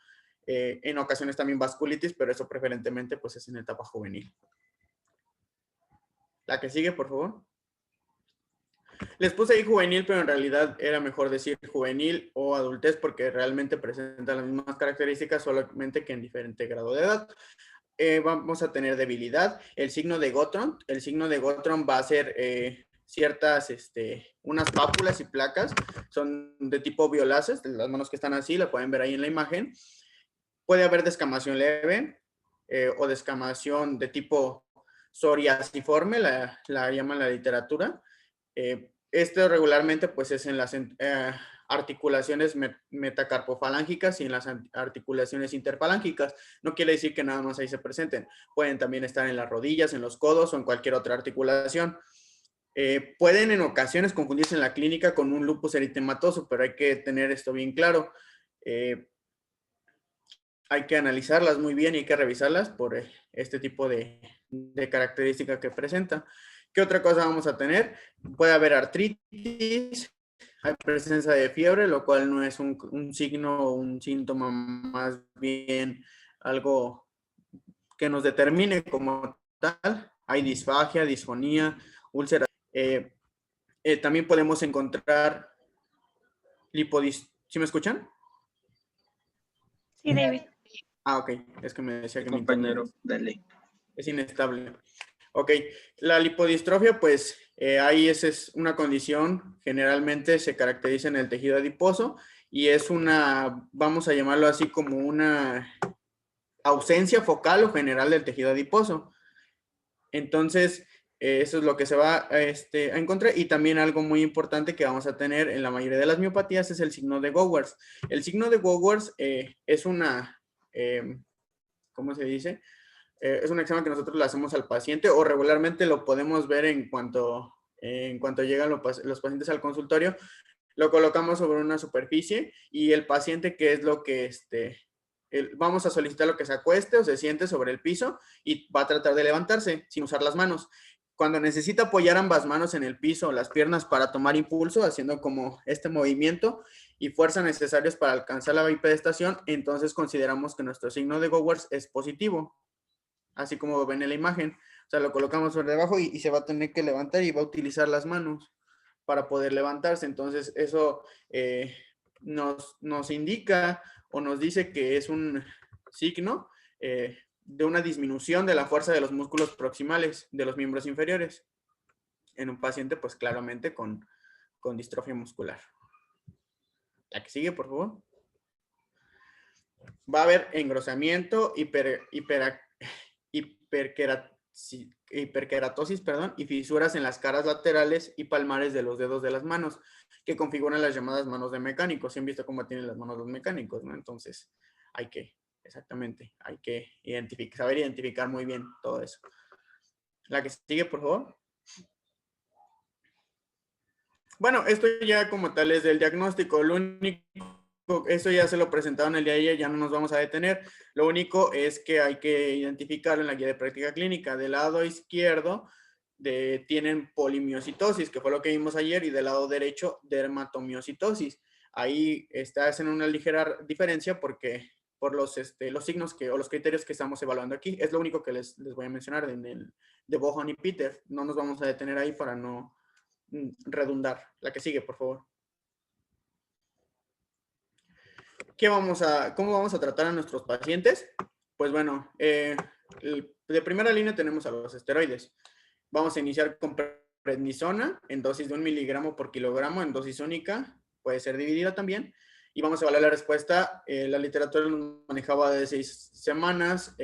En ocasiones también vasculitis, pero eso preferentemente pues es en etapa juvenil. La que sigue, por favor. Les puse ahí juvenil, pero en realidad era mejor decir juvenil o adultez porque realmente presentan las mismas características, solamente que en diferente grado de edad. Vamos a tener debilidad. El signo de Gottron va a ser ciertas, unas pápulas y placas, son de tipo violáceas, las manos que están así, la pueden ver ahí en la imagen. Puede haber descamación leve o descamación de tipo psoriasiforme, la llaman la literatura. Esto regularmente pues es en las articulaciones metacarpofalángicas y en las articulaciones interfalángicas. No quiere decir que nada más ahí se presenten. Pueden también estar en las rodillas, en los codos o en cualquier otra articulación. pueden en ocasiones confundirse en la clínica con un lupus eritematoso, pero hay que tener esto bien claro. Hay que analizarlas muy bien y hay que revisarlas por este tipo de característica que presenta. ¿Qué otra cosa vamos a tener? Puede haber artritis, hay presencia de fiebre, lo cual no es un signo o un síntoma, más bien algo que nos determine como tal. Hay disfagia, disfonía, úlceras. También podemos encontrar ¿Sí me escuchan? Sí, David. Ah, ok. Es que me decía que Compañero, dale. es inestable. Ok. La lipodistrofia, pues ahí esa es una condición, generalmente se caracteriza en el tejido adiposo y es una, vamos a llamarlo así como una ausencia focal o general del tejido adiposo. Entonces, eso es lo que se va a encontrar. Y también algo muy importante que vamos a tener en la mayoría de las miopatías es el signo de Gowers. El signo de Gowers es una, ¿cómo se dice? Es un examen que nosotros le hacemos al paciente o regularmente lo podemos ver en cuanto llegan los pacientes al consultorio. Lo colocamos sobre una superficie y el paciente, ¿qué es lo que vamos a solicitar? Lo que se acueste o se siente sobre el piso y va a tratar de levantarse sin usar las manos. Cuando necesita apoyar ambas manos en el piso o las piernas para tomar impulso, haciendo como este movimiento y fuerza necesarios para alcanzar la bipedestación, entonces consideramos que nuestro signo de Gowers es positivo, así como ven en la imagen. O sea, lo colocamos sobre debajo y se va a tener que levantar y va a utilizar las manos para poder levantarse. Entonces, eso nos indica o nos dice que es un signo de una disminución de la fuerza de los músculos proximales de los miembros inferiores en un paciente, pues claramente con distrofia muscular. La que sigue, por favor. Va a haber engrosamiento, hiperkeratosis, y fisuras en las caras laterales y palmares de los dedos de las manos, que configuran las llamadas manos de mecánicos. ¿Sí han visto cómo tienen las manos los mecánicos, no? Entonces, hay que saber identificar muy bien todo eso. La que sigue, por favor. Bueno, esto ya como tal es del diagnóstico. Lo único, eso ya se lo presentaron el día de ayer, ya no nos vamos a detener. Lo único es que hay que identificarlo en la guía de práctica clínica. Del lado izquierdo tienen polimiositosis, que fue lo que vimos ayer, y del lado derecho dermatomiositosis. Ahí hacen una ligera diferencia porque por los signos o los criterios que estamos evaluando aquí. Es lo único que les voy a mencionar de Bohan y Peter. No nos vamos a detener ahí para no redundar. La que sigue, por favor. ¿Cómo vamos a tratar a nuestros pacientes? Pues bueno, de primera línea tenemos a los esteroides. Vamos a iniciar con prednisona en dosis de 1 miligramo por kilogramo en dosis única. Puede ser dividida también. Y vamos a evaluar la respuesta. La literatura nos manejaba de 6 semanas.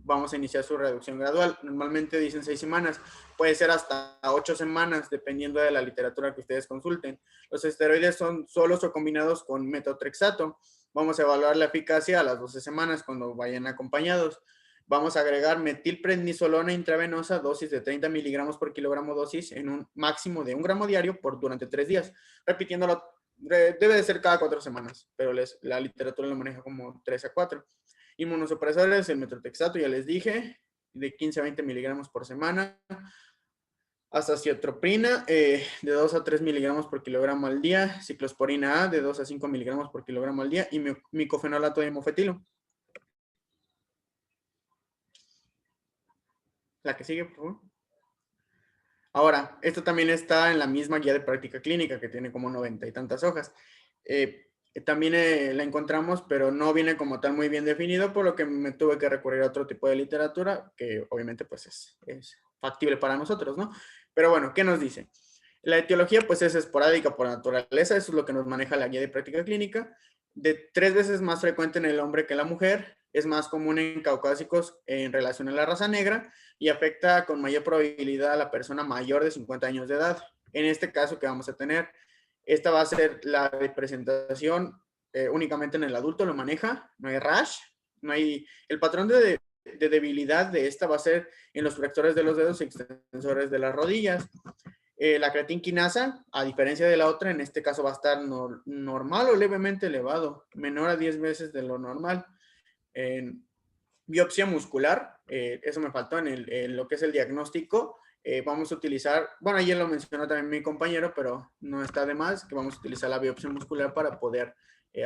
Vamos a iniciar su reducción gradual. Normalmente dicen 6 semanas. Puede ser hasta 8 semanas, dependiendo de la literatura que ustedes consulten. Los esteroides son solos o combinados con metotrexato. Vamos a evaluar la eficacia a las 12 semanas cuando vayan acompañados. Vamos a agregar metilprednisolona intravenosa, dosis de 30 miligramos por kilogramo dosis, en un máximo de 1 gramo diario durante 3 días. Repitiéndolo, debe de ser cada 4 semanas, pero la literatura lo maneja como 3 a 4. Inmunosupresores, el metotrexato, ya les dije, de 15 a 20 miligramos por semana. Azathioprina, de 2 a 3 miligramos por kilogramo al día. Ciclosporina A, de 2 a 5 miligramos por kilogramo al día. Y micofenolato de hemofetilo. La que sigue, por favor. Ahora, esto también está en la misma guía de práctica clínica, que tiene como 90 y tantas hojas. También la encontramos, pero no viene como tal muy bien definido, por lo que me tuve que recurrir a otro tipo de literatura, que obviamente pues es factible para nosotros, ¿no? Pero bueno, ¿qué nos dice? La etiología pues es esporádica por naturaleza, eso es lo que nos maneja la guía de práctica clínica. De 3 veces más frecuente en el hombre que en la mujer, es más común en caucásicos en relación a la raza negra y afecta con mayor probabilidad a la persona mayor de 50 años de edad. En este caso que vamos a tener, esta va a ser la presentación únicamente en el adulto, lo maneja, no hay rash, no hay, el patrón de debilidad de esta va a ser en los flexores de los dedos y extensores de las rodillas. La creatinquinasa, a diferencia de la otra, en este caso va a estar normal o levemente elevado, menor a 10 veces de lo normal. En biopsia muscular, eso me faltó en lo que es el diagnóstico. Vamos a utilizar, bueno, ayer lo mencionó también mi compañero, pero no está de más, que vamos a utilizar la biopsia muscular para poder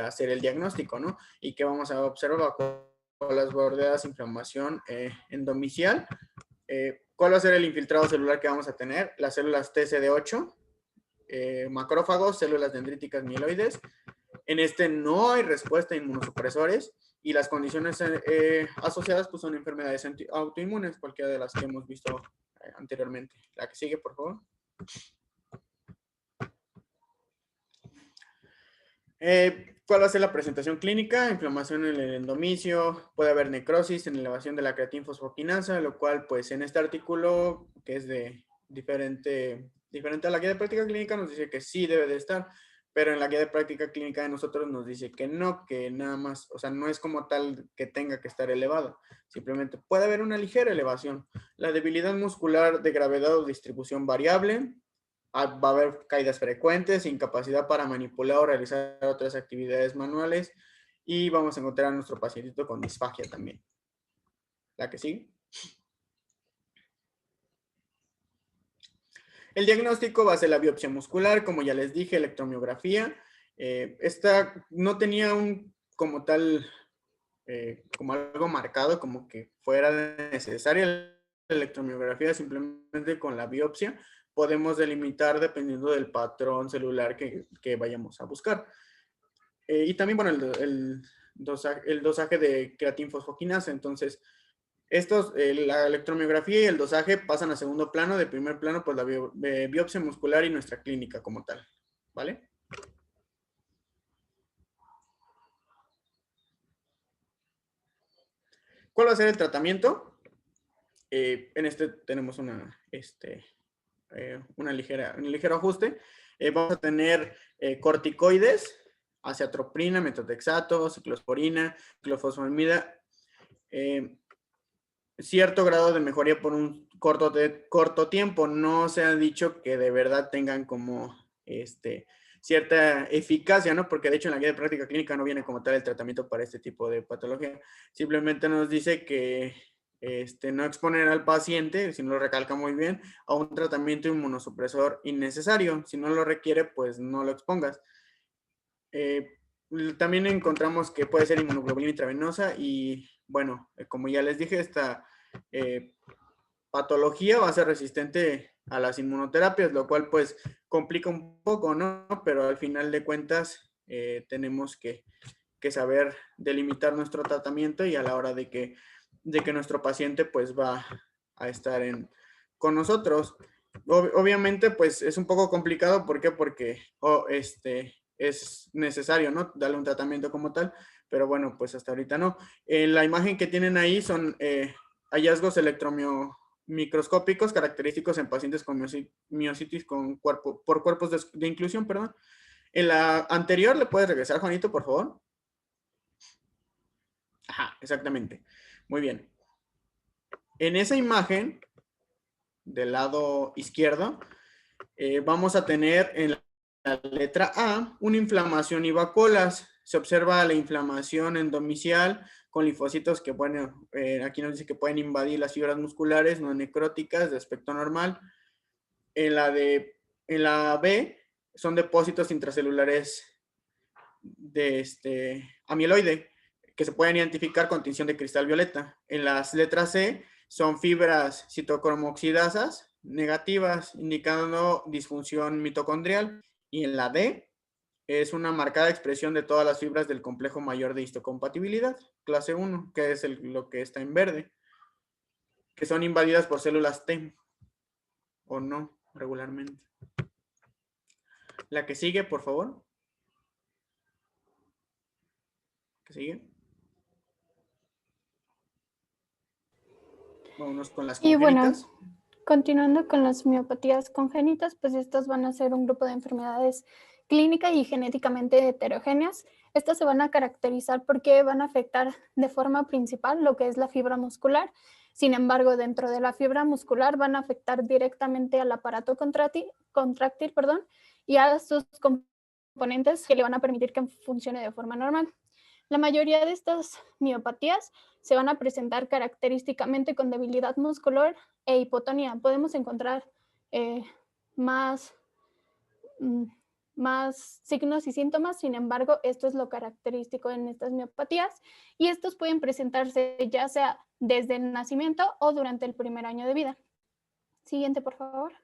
hacer el diagnóstico, ¿no? Y que vamos a observar bajo las bordeadas inflamación endomicial. ¿Cuál va a ser el infiltrado celular que vamos a tener? Las células TCD8, macrófagos, células dendríticas mieloides. En este no hay respuesta a inmunosupresores y las condiciones asociadas pues, son enfermedades autoinmunes, cualquiera de las que hemos visto anteriormente. La que sigue, por favor. ¿Cuál va a ser la presentación clínica? Inflamación en el endomicio, puede haber necrosis en elevación de la creatinfosfoquinasa, lo cual pues en este artículo, que es de diferente a la guía de práctica clínica, nos dice que sí debe de estar, pero en la guía de práctica clínica de nosotros nos dice que no, que nada más, o sea, no es como tal que tenga que estar elevado, simplemente puede haber una ligera elevación. La debilidad muscular de gravedad o distribución variable, va a haber caídas frecuentes, incapacidad para manipular o realizar otras actividades manuales y vamos a encontrar a nuestro pacientito con disfagia también. La que sigue. El diagnóstico va a ser la biopsia muscular, como ya les dije, electromiografía. Esta no tenía como tal, como algo marcado, como que fuera necesaria la electromiografía, simplemente con la biopsia podemos delimitar dependiendo del patrón celular que vayamos a buscar. Y también, bueno, el dosaje de creatinfosfoquinasa. Entonces, la electromiografía y el dosaje pasan a segundo plano. De primer plano, pues la biopsia muscular y nuestra clínica como tal. ¿Vale? ¿Cuál va a ser el tratamiento? En este tenemos un ligero ajuste. Vamos a tener corticoides, aciatropina, metotrexato, ciclosporina, ciclofosfamida, cierto grado de mejoría por un corto tiempo. No se ha dicho que de verdad tengan como cierta eficacia, ¿no? Porque de hecho en la guía de práctica clínica no viene como tal el tratamiento para este tipo de patología. Simplemente nos dice que no exponer al paciente, si no lo recalca muy bien, a un tratamiento inmunosupresor innecesario. Si no lo requiere, pues no lo expongas. También encontramos que puede ser inmunoglobulina intravenosa y, bueno, como ya les dije, esta patología va a ser resistente a las inmunoterapias, lo cual pues complica un poco, ¿no? Pero al final de cuentas tenemos que saber delimitar nuestro tratamiento y a la hora de que nuestro paciente pues va a estar con nosotros. Obviamente pues es un poco complicado, ¿por qué? Porque es necesario, ¿no? Darle un tratamiento como tal, pero bueno, pues hasta ahorita no. La imagen que tienen ahí son hallazgos electromicroscópicos característicos en pacientes con miositis por cuerpos de inclusión, perdón. En la anterior, ¿le puedes regresar, Juanito, por favor? Ajá, exactamente. Muy bien. En esa imagen, del lado izquierdo, vamos a tener en la letra A una inflamación y vacuolas. Se observa la inflamación endomicial con linfocitos que, bueno, aquí nos dice que pueden invadir las fibras musculares no necróticas de aspecto normal. En la B son depósitos intracelulares de amiloide que se pueden identificar con tinción de cristal violeta. En las letras C son fibras citocromoxidasas negativas, indicando disfunción mitocondrial. Y en la D es una marcada expresión de todas las fibras del complejo mayor de histocompatibilidad, clase 1, que es lo que está en verde, que son invadidas por células T o no regularmente. La que sigue, por favor. ¿Qué sigue? Vámonos con las congénitas. Y bueno, continuando con las miopatías congénitas, pues estas van a ser un grupo de enfermedades clínicas y genéticamente heterogéneas. Estas se van a caracterizar porque van a afectar de forma principal lo que es la fibra muscular. Sin embargo, dentro de la fibra muscular van a afectar directamente al aparato contráctil, y a sus componentes que le van a permitir que funcione de forma normal. La mayoría de estas miopatías se van a presentar característicamente con debilidad muscular e hipotonía. Podemos encontrar más signos y síntomas, sin embargo, esto es lo característico en estas miopatías y estos pueden presentarse ya sea desde el nacimiento o durante el primer año de vida. Siguiente, por favor.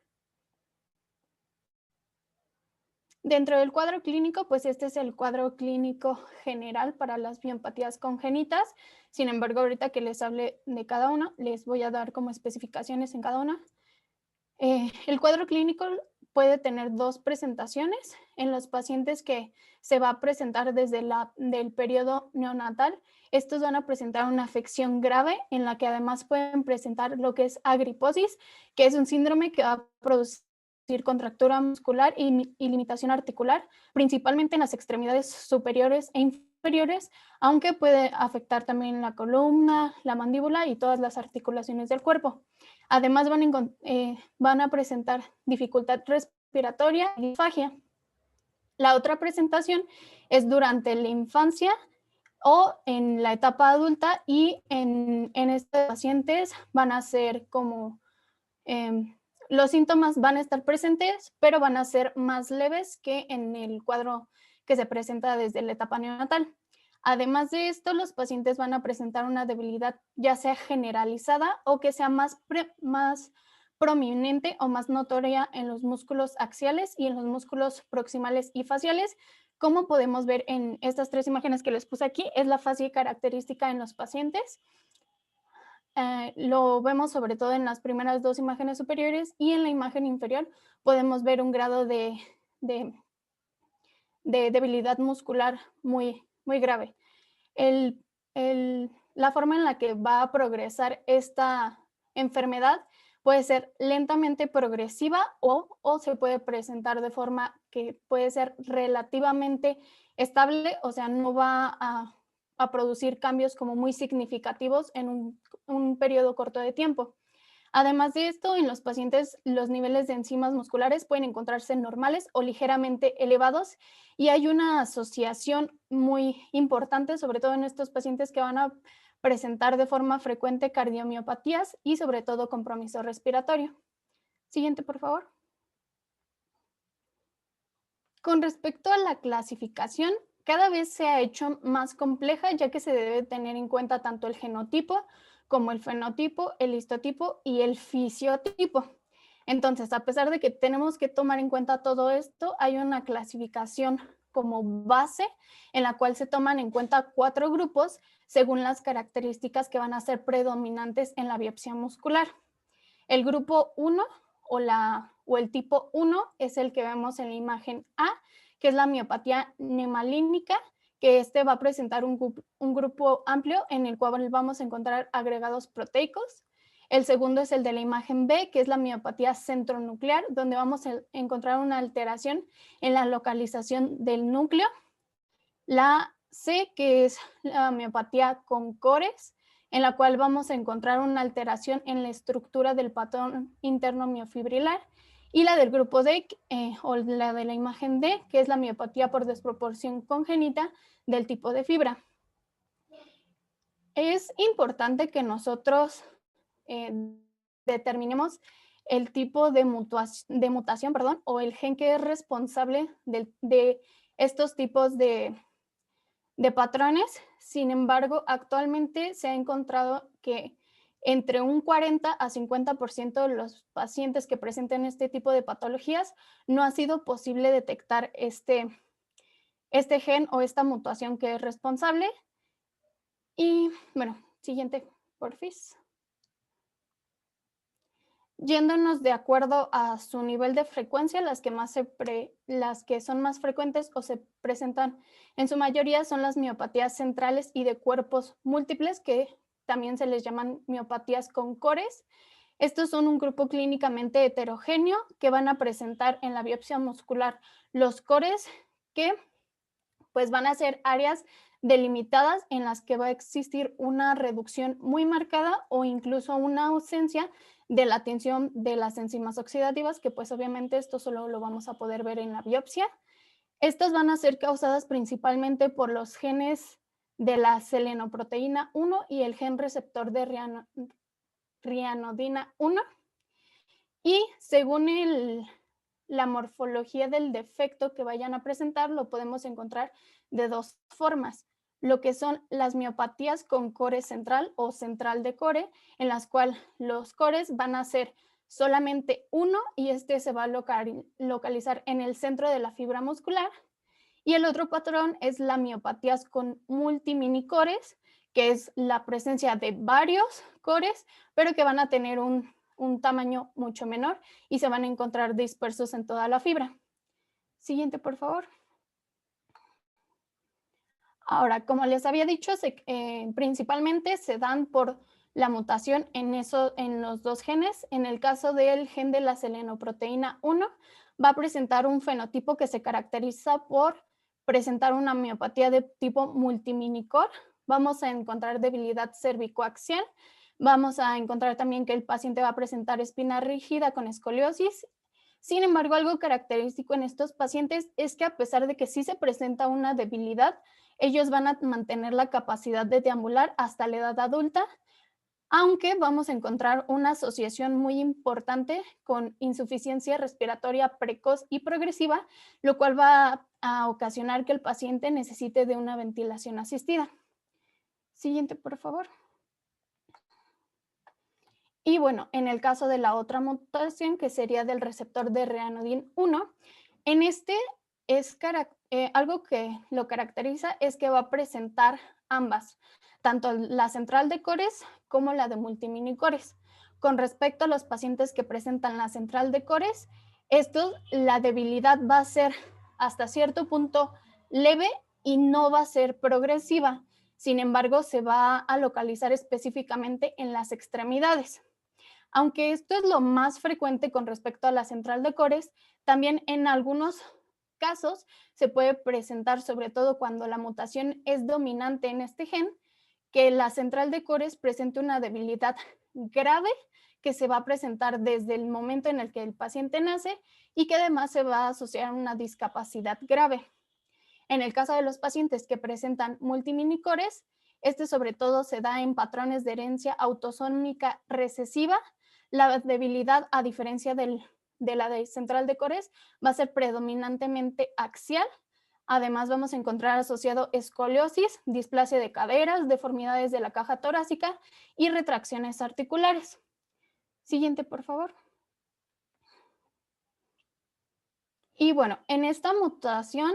Dentro del cuadro clínico, pues este es el cuadro clínico general para las miopatías congénitas. Sin embargo, ahorita que les hable de cada una, les voy a dar como especificaciones en cada una. El cuadro clínico puede tener 2 presentaciones. En los pacientes que se va a presentar desde el periodo neonatal, estos van a presentar una afección grave en la que además pueden presentar lo que es agriposis, que es un síndrome que va a producir contractura muscular y limitación articular, principalmente en las extremidades superiores e inferiores, aunque puede afectar también la columna, la mandíbula y todas las articulaciones del cuerpo. Además van a presentar dificultad respiratoria y disfagia. La otra presentación es durante la infancia o en la etapa adulta y en estos pacientes van a ser como los síntomas van a estar presentes, pero van a ser más leves que en el cuadro que se presenta desde la etapa neonatal. Además de esto, los pacientes van a presentar una debilidad ya sea generalizada o que sea más prominente o más notoria en los músculos axiales y en los músculos proximales y faciales. Como podemos ver en estas 3 imágenes que les puse aquí, es la fascia característica en los pacientes. Lo vemos sobre todo en las primeras 2 imágenes superiores y en la imagen inferior podemos ver un grado de debilidad muscular muy grave. La forma en la que va a progresar esta enfermedad puede ser lentamente progresiva o se puede presentar de forma que puede ser relativamente estable, o sea, no va a producir cambios como muy significativos en un periodo corto de tiempo. Además de esto, en los pacientes los niveles de enzimas musculares pueden encontrarse normales o ligeramente elevados y hay una asociación muy importante, sobre todo en estos pacientes que van a presentar de forma frecuente cardiomiopatías y sobre todo compromiso respiratorio. Siguiente, por favor. Con respecto a la clasificación, cada vez se ha hecho más compleja ya que se debe tener en cuenta tanto el genotipo como el fenotipo, el histotipo y el fisiotipo. Entonces, a pesar de que tenemos que tomar en cuenta todo esto, hay una clasificación como base en la cual se toman en cuenta 4 grupos según las características que van a ser predominantes en la biopsia muscular. El grupo 1 o el tipo 1 es el que vemos en la imagen A, que es la miopatía nemalínica, que va a presentar un grupo amplio en el cual vamos a encontrar agregados proteicos. El segundo es el de la imagen B, que es la miopatía centronuclear, donde vamos a encontrar una alteración en la localización del núcleo. La C, que es la miopatía con cores, en la cual vamos a encontrar una alteración en la estructura del patrón interno miofibrilar. Y la del grupo D, o la de la imagen D, que es la miopatía por desproporción congénita del tipo de fibra. Es importante que nosotros determinemos el tipo de mutación, o el gen que es responsable de estos tipos de patrones. Sin embargo, actualmente se ha encontrado que entre un 40 a 50% de los pacientes que presenten este tipo de patologías no ha sido posible detectar este gen o esta mutación que es responsable. Y bueno, siguiente, porfis. Yéndonos de acuerdo a su nivel de frecuencia, las que son más frecuentes o se presentan en su mayoría son las miopatías centrales y de cuerpos múltiples, que también se les llaman miopatías con cores. Estos son un grupo clínicamente heterogéneo que van a presentar en la biopsia muscular los cores que pues van a ser áreas delimitadas en las que va a existir una reducción muy marcada o incluso una ausencia de la atención de las enzimas oxidativas, que pues obviamente esto solo lo vamos a poder ver en la biopsia. Estas van a ser causadas principalmente por los genes de la selenoproteína 1 y el gen receptor de rianodina 1. Y según la morfología del defecto que vayan a presentar, lo podemos encontrar de dos formas. Lo que son las miopatías con core central o central de core, en las cuales los cores van a ser solamente uno y este se va a localizar en el centro de la fibra muscular. Y el otro patrón es la miopatías con multiminicores, que es la presencia de varios cores, pero que van a tener un tamaño mucho menor y se van a encontrar dispersos en toda la fibra. Siguiente, por favor. Ahora, como les había dicho, principalmente se dan por la mutación en los dos genes. En el caso del gen de la selenoproteína 1, va a presentar un fenotipo que se caracteriza por presentar una miopatía de tipo multiminicor. Vamos a encontrar debilidad cervicoaxial. Vamos a encontrar también que el paciente va a presentar espina rígida con escoliosis. Sin embargo, algo característico en estos pacientes es que a pesar de que sí se presenta una debilidad, ellos van a mantener la capacidad de deambular hasta la edad adulta, aunque vamos a encontrar una asociación muy importante con insuficiencia respiratoria precoz y progresiva, lo cual va a ocasionar que el paciente necesite de una ventilación asistida. Siguiente, por favor. Y bueno, en el caso de la otra mutación, que sería del receptor de Reanodin 1, en este es algo que lo caracteriza es que va a presentar ambas, tanto la central de cores como la de multiminicores. Con respecto a los pacientes que presentan la central de cores, la debilidad va a ser hasta cierto punto leve y no va a ser progresiva. Sin embargo, se va a localizar específicamente en las extremidades. Aunque esto es lo más frecuente con respecto a la central de cores, también en algunos casos se puede presentar, sobre todo cuando la mutación es dominante en este gen, que la central de cores presente una debilidad grave que se va a presentar desde el momento en el que el paciente nace y que además se va a asociar a una discapacidad grave. En el caso de los pacientes que presentan multiminicores, este sobre todo se da en patrones de herencia autosómica recesiva. La debilidad, a diferencia de la de central de cores, va a ser predominantemente axial. Además, vamos a encontrar asociado escoliosis, displasia de caderas, deformidades de la caja torácica y retracciones articulares. Siguiente, por favor. Y bueno, en esta mutación,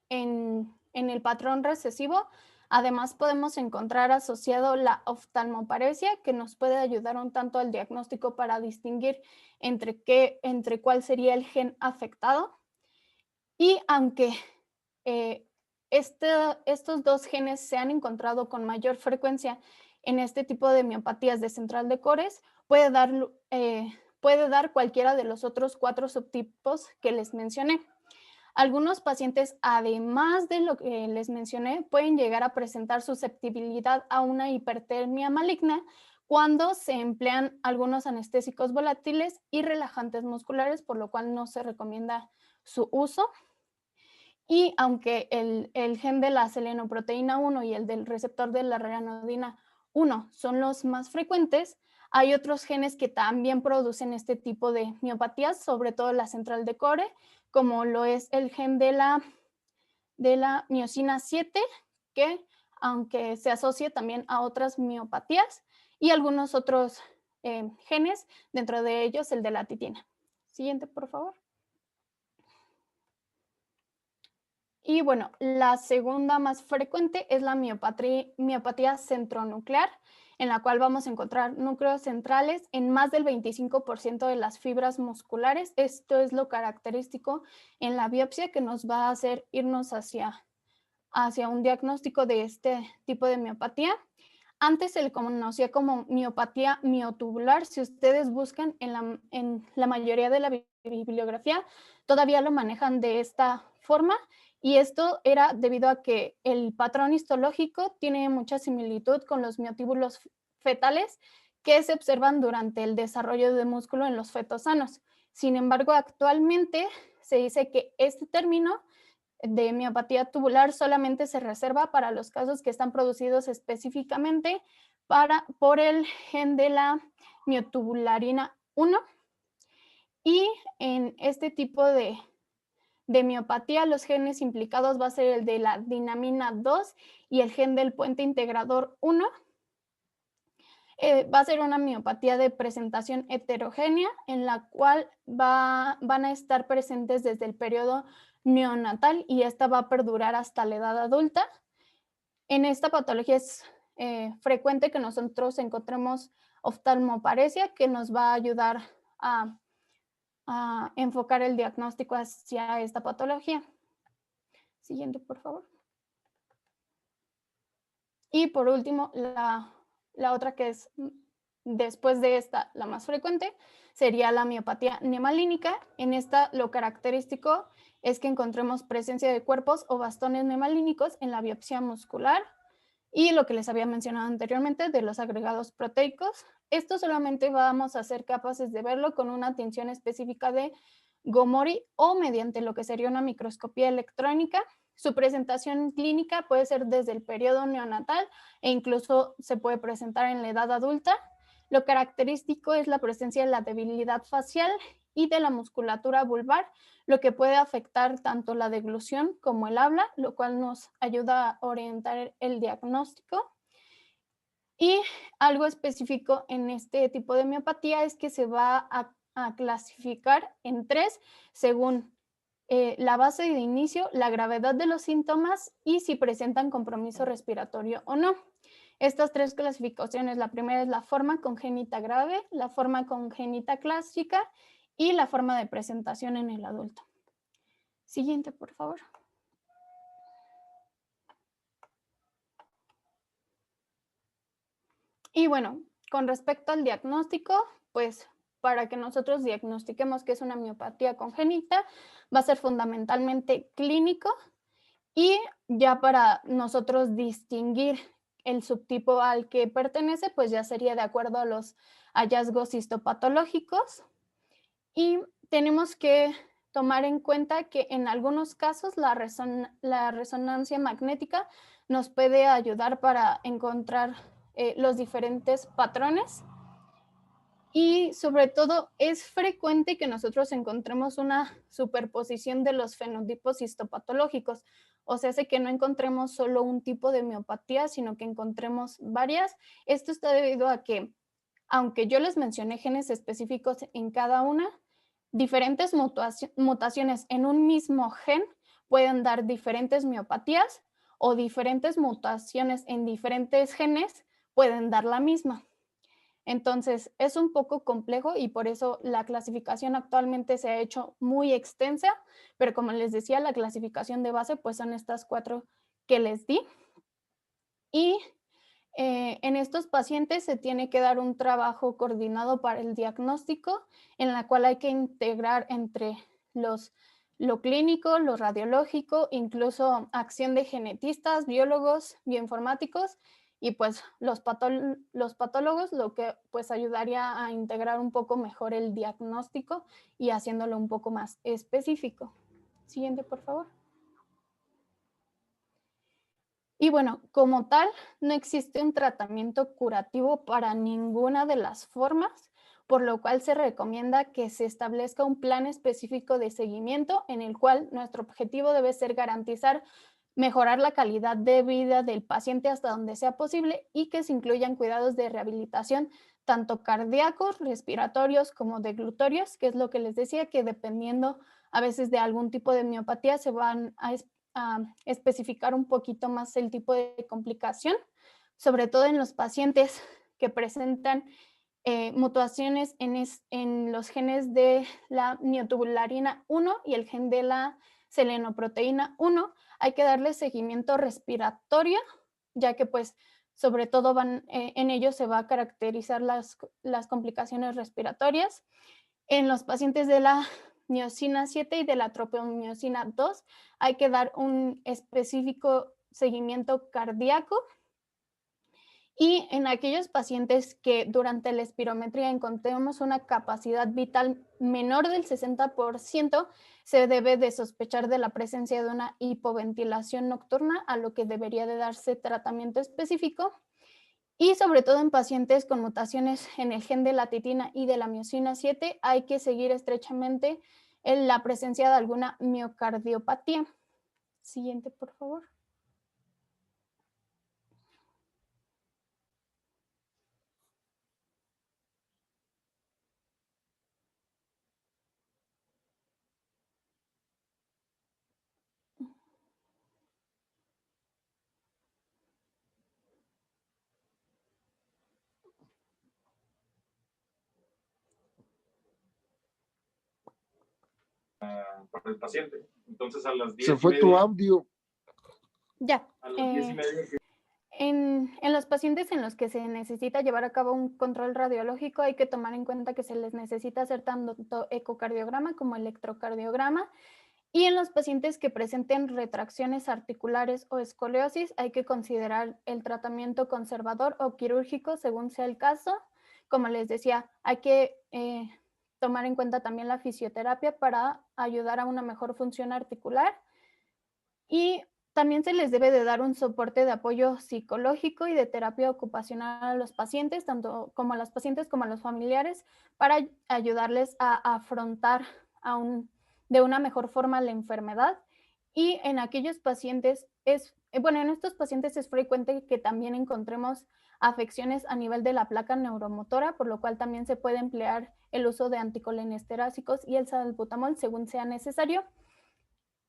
en el patrón recesivo, además podemos encontrar asociado la oftalmoparesia, que nos puede ayudar un tanto al diagnóstico para distinguir entre cuál sería el gen afectado. Y aunque estos dos genes se han encontrado con mayor frecuencia en este tipo de miopatías de central de cores, puede dar cualquiera de los otros 4 subtipos que les mencioné. Algunos pacientes, además de lo que les mencioné, pueden llegar a presentar susceptibilidad a una hipertermia maligna cuando se emplean algunos anestésicos volátiles y relajantes musculares, por lo cual no se recomienda su uso. Y aunque el gen de la selenoproteína 1 y el del receptor de la reanodina 1 son los más frecuentes, hay otros genes que también producen este tipo de miopatías, sobre todo la central de core, como lo es el gen de la miosina 7, que aunque se asocia también a otras miopatías, y algunos otros genes, dentro de ellos el de la titina. Siguiente, por favor. Y bueno, la segunda más frecuente es la miopatía centronuclear, en la cual vamos a encontrar núcleos centrales en más del 25% de las fibras musculares. Esto es lo característico en la biopsia que nos va a hacer irnos hacia un diagnóstico de este tipo de miopatía. Antes se le conocía como miopatía miotubular. Si ustedes buscan en la mayoría de la bibliografía, todavía lo manejan de esta forma. Y esto era debido a que el patrón histológico tiene mucha similitud con los miotíbulos fetales que se observan durante el desarrollo de músculo en los fetos sanos. Sin embargo, actualmente se dice que este término de miopatía tubular solamente se reserva para los casos que están producidos específicamente por el gen de la miotubularina 1. Y en este tipo de miopatía, los genes implicados va a ser el de la dinamina 2 y el gen del puente integrador 1. Va a ser una miopatía de presentación heterogénea en la cual van a estar presentes desde el periodo neonatal y esta va a perdurar hasta la edad adulta. En esta patología es frecuente que nosotros encontremos oftalmoparesia, que nos va a ayudar a enfocar el diagnóstico hacia esta patología. Siguiente, por favor. Y por último, la otra que es después de esta la más frecuente sería la miopatía nemalínica. En esta lo característico es que encontremos presencia de cuerpos o bastones nemalínicos en la biopsia muscular y lo que les había mencionado anteriormente de los agregados proteicos. Esto solamente vamos a ser capaces de verlo con una tinción específica de Gomori o mediante lo que sería una microscopía electrónica. Su presentación clínica puede ser desde el periodo neonatal e incluso se puede presentar en la edad adulta. Lo característico es la presencia de la debilidad facial y de la musculatura vulvar, lo que puede afectar tanto la deglución como el habla, lo cual nos ayuda a orientar el diagnóstico. Y algo específico en este tipo de miopatía es que se va a clasificar en 3 según la base de inicio, la gravedad de los síntomas y si presentan compromiso respiratorio o no. Estas 3 clasificaciones, la primera es la forma congénita grave, la forma congénita clásica y la forma de presentación en el adulto. Siguiente, por favor. Y bueno, con respecto al diagnóstico, pues para que nosotros diagnostiquemos que es una miopatía congénita, va a ser fundamentalmente clínico y ya para nosotros distinguir el subtipo al que pertenece, pues ya sería de acuerdo a los hallazgos histopatológicos. Y tenemos que tomar en cuenta que en algunos casos la resonancia magnética nos puede ayudar para encontrar los diferentes patrones. Y sobre todo es frecuente que nosotros encontremos una superposición de los fenotipos histopatológicos, o sea, hace que no encontremos solo un tipo de miopatía, sino que encontremos varias. Esto está debido a que, aunque yo les mencioné genes específicos en cada una, diferentes mutaciones en un mismo gen pueden dar diferentes miopatías o diferentes mutaciones en diferentes genes pueden dar la misma. Entonces, es un poco complejo y por eso la clasificación actualmente se ha hecho muy extensa, pero como les decía, la clasificación de base pues son estas 4 que les di. Y en estos pacientes se tiene que dar un trabajo coordinado para el diagnóstico, en la cual hay que integrar entre lo clínico, lo radiológico, incluso acción de genetistas, biólogos, bioinformáticos y pues los patólogos, lo que pues ayudaría a integrar un poco mejor el diagnóstico y haciéndolo un poco más específico. Siguiente, por favor. Y bueno, como tal, no existe un tratamiento curativo para ninguna de las formas, por lo cual se recomienda que se establezca un plan específico de seguimiento en el cual nuestro objetivo debe ser garantizar mejorar la calidad de vida del paciente hasta donde sea posible y que se incluyan cuidados de rehabilitación tanto cardíacos, respiratorios como deglutorios, que es lo que les decía, que dependiendo a veces de algún tipo de miopatía se van a especificar un poquito más el tipo de complicación, sobre todo en los pacientes que presentan mutaciones en los genes de la miotubularina 1 y el gen de la selenoproteína 1. Hay que darle seguimiento respiratorio, ya que pues sobre todo en ellos se va a caracterizar las complicaciones respiratorias. En los pacientes de la miosina 7 y de la tropomiosina 2. Hay que dar un específico seguimiento cardíaco. Y en aquellos pacientes que durante la espirometría encontremos una capacidad vital menor del 60%, se debe de sospechar de la presencia de una hipoventilación nocturna, a lo que debería de darse tratamiento específico. Y sobre todo en pacientes con mutaciones en el gen de la titina y de la miosina 7, hay que seguir estrechamente en la presencia de alguna miocardiopatía. Siguiente, por favor. Para el paciente. Entonces a las 10 Se fue tu audio. Ya. A las 10:30. En los pacientes en los que se necesita llevar a cabo un control radiológico, hay que tomar en cuenta que se les necesita hacer tanto ecocardiograma como electrocardiograma. Y en los pacientes que presenten retracciones articulares o escoliosis, hay que considerar el tratamiento conservador o quirúrgico según sea el caso. Como les decía, hay que tomar en cuenta también la fisioterapia para ayudar a una mejor función articular. Y también se les debe de dar un soporte de apoyo psicológico y de terapia ocupacional a los pacientes, tanto como a los pacientes como a los familiares, para ayudarles a afrontar de una mejor forma la enfermedad. Y en aquellos pacientes en estos pacientes es frecuente que también encontremos afecciones a nivel de la placa neuromotora, por lo cual también se puede emplear el uso de anticolinesteráticos y el salbutamol según sea necesario.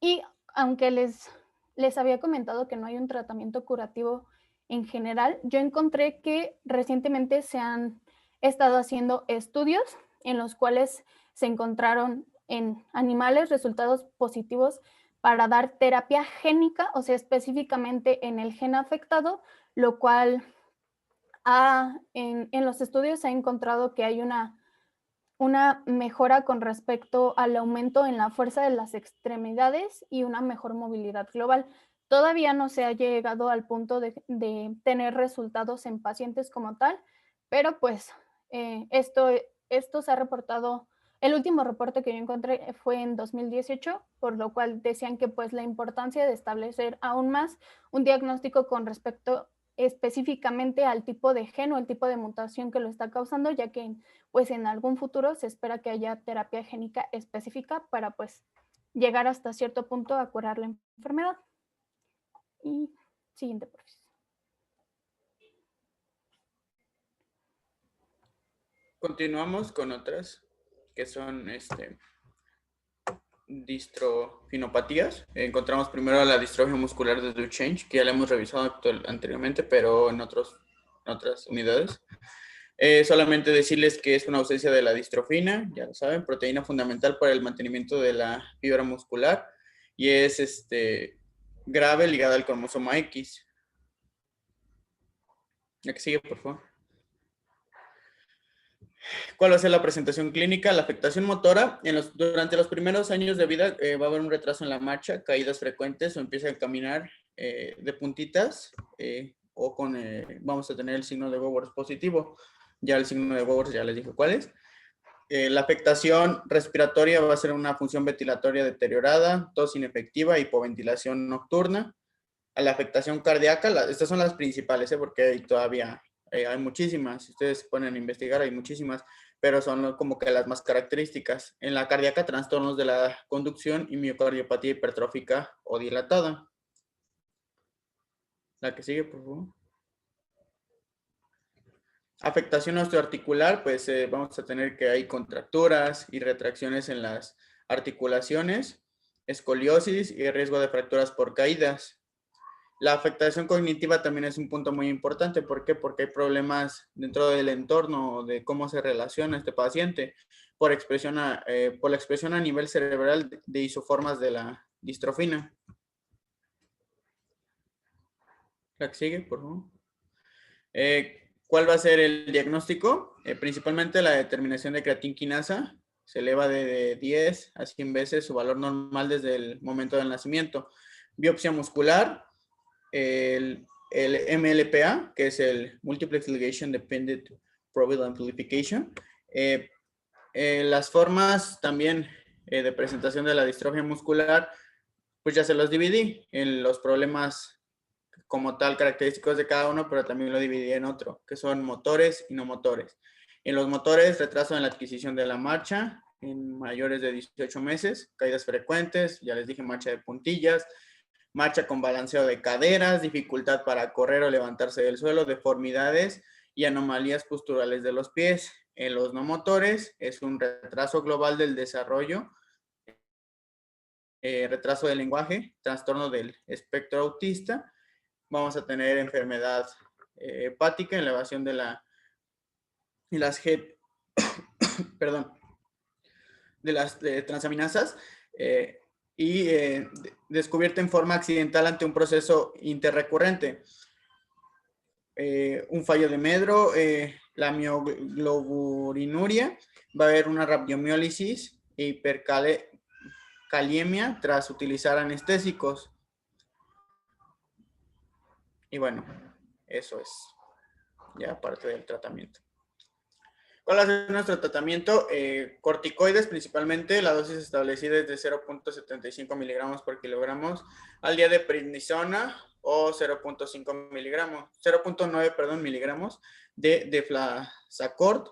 Y aunque les había comentado que no hay un tratamiento curativo en general, yo encontré que recientemente se han estado haciendo estudios en los cuales se encontraron en animales resultados positivos para dar terapia génica, o sea, específicamente en el gen afectado, lo cual en los estudios se ha encontrado que hay una mejora con respecto al aumento en la fuerza de las extremidades y una mejor movilidad global. Todavía no se ha llegado al punto de tener resultados en pacientes como tal, pero pues esto se ha reportado. El último reporte que yo encontré fue en 2018, por lo cual decían que pues la importancia de establecer aún más un diagnóstico con respecto específicamente al tipo de gen o el tipo de mutación que lo está causando, ya que pues en algún futuro se espera que haya terapia génica específica para pues llegar hasta cierto punto a curar la enfermedad. Y siguiente, por favor. Continuamos con otras que son distrofinopatías. Encontramos primero la distrofia muscular de Duchenne, que ya la hemos revisado anteriormente, pero en otras unidades. Solamente decirles que es una ausencia de la distrofina, ya lo saben, proteína fundamental para el mantenimiento de la fibra muscular, y es grave ligada al cromosoma X. La que sigue, por favor. ¿Cuál va a ser la presentación clínica? La afectación motora. Durante los primeros años de vida va a haber un retraso en la marcha, caídas frecuentes o empieza a caminar de puntitas o vamos a tener el signo de Bowers positivo. Ya el signo de Bowers ya les dije cuál es. La afectación respiratoria va a ser una función ventilatoria deteriorada, tos inefectiva, hipoventilación nocturna. A la afectación cardíaca, estas son las principales, porque hay todavía hay muchísimas. Si ustedes se ponen a investigar, hay muchísimas, pero son como que las más características. En la cardíaca, trastornos de la conducción y miocardiopatía hipertrófica o dilatada. La que sigue, por favor. Afectación osteoarticular, pues vamos a tener que hay contracturas y retracciones en las articulaciones, escoliosis y riesgo de fracturas por caídas. La afectación cognitiva también es un punto muy importante. ¿Por qué? Porque hay problemas dentro del entorno de cómo se relaciona este paciente por la expresión a nivel cerebral de isoformas de la distrofina. La que sigue, por favor. ¿Cuál va a ser el diagnóstico? Principalmente la determinación de creatinquinasa. se eleva de 10 a 100 veces su valor normal desde el momento del nacimiento. Biopsia muscular, el MLPA, que es el Multiplex Ligation Dependent Probable Amplification. Las formas también de presentación de la distrofia muscular, pues ya se los dividí en los problemas como tal característicos de cada uno, pero también lo dividí en otro, que son motores y no motores. En los motores, retraso en la adquisición de la marcha en mayores de 18 meses, caídas frecuentes, ya les dije, marcha de puntillas, marcha con balanceo de caderas, dificultad para correr o levantarse del suelo, deformidades y anomalías posturales de los pies. En los no motores es un retraso global del desarrollo, retraso del lenguaje, trastorno del espectro autista. Vamos a tener enfermedad hepática, elevación de las perdón, de las transaminasas y descubierta en forma accidental ante un proceso interrecurrente. Un fallo de Medro, la mioglobulinuria, va a haber una rabdomiólisis e hipercaliemia tras utilizar anestésicos. Y bueno, eso es ya parte del tratamiento. ¿Cuál va a ser nuestro tratamiento? Corticoides principalmente, la dosis establecida es de 0.75 miligramos por kilogramos al día de prednisona o 0.5 miligramos, 0.9 miligramos de deflazacort.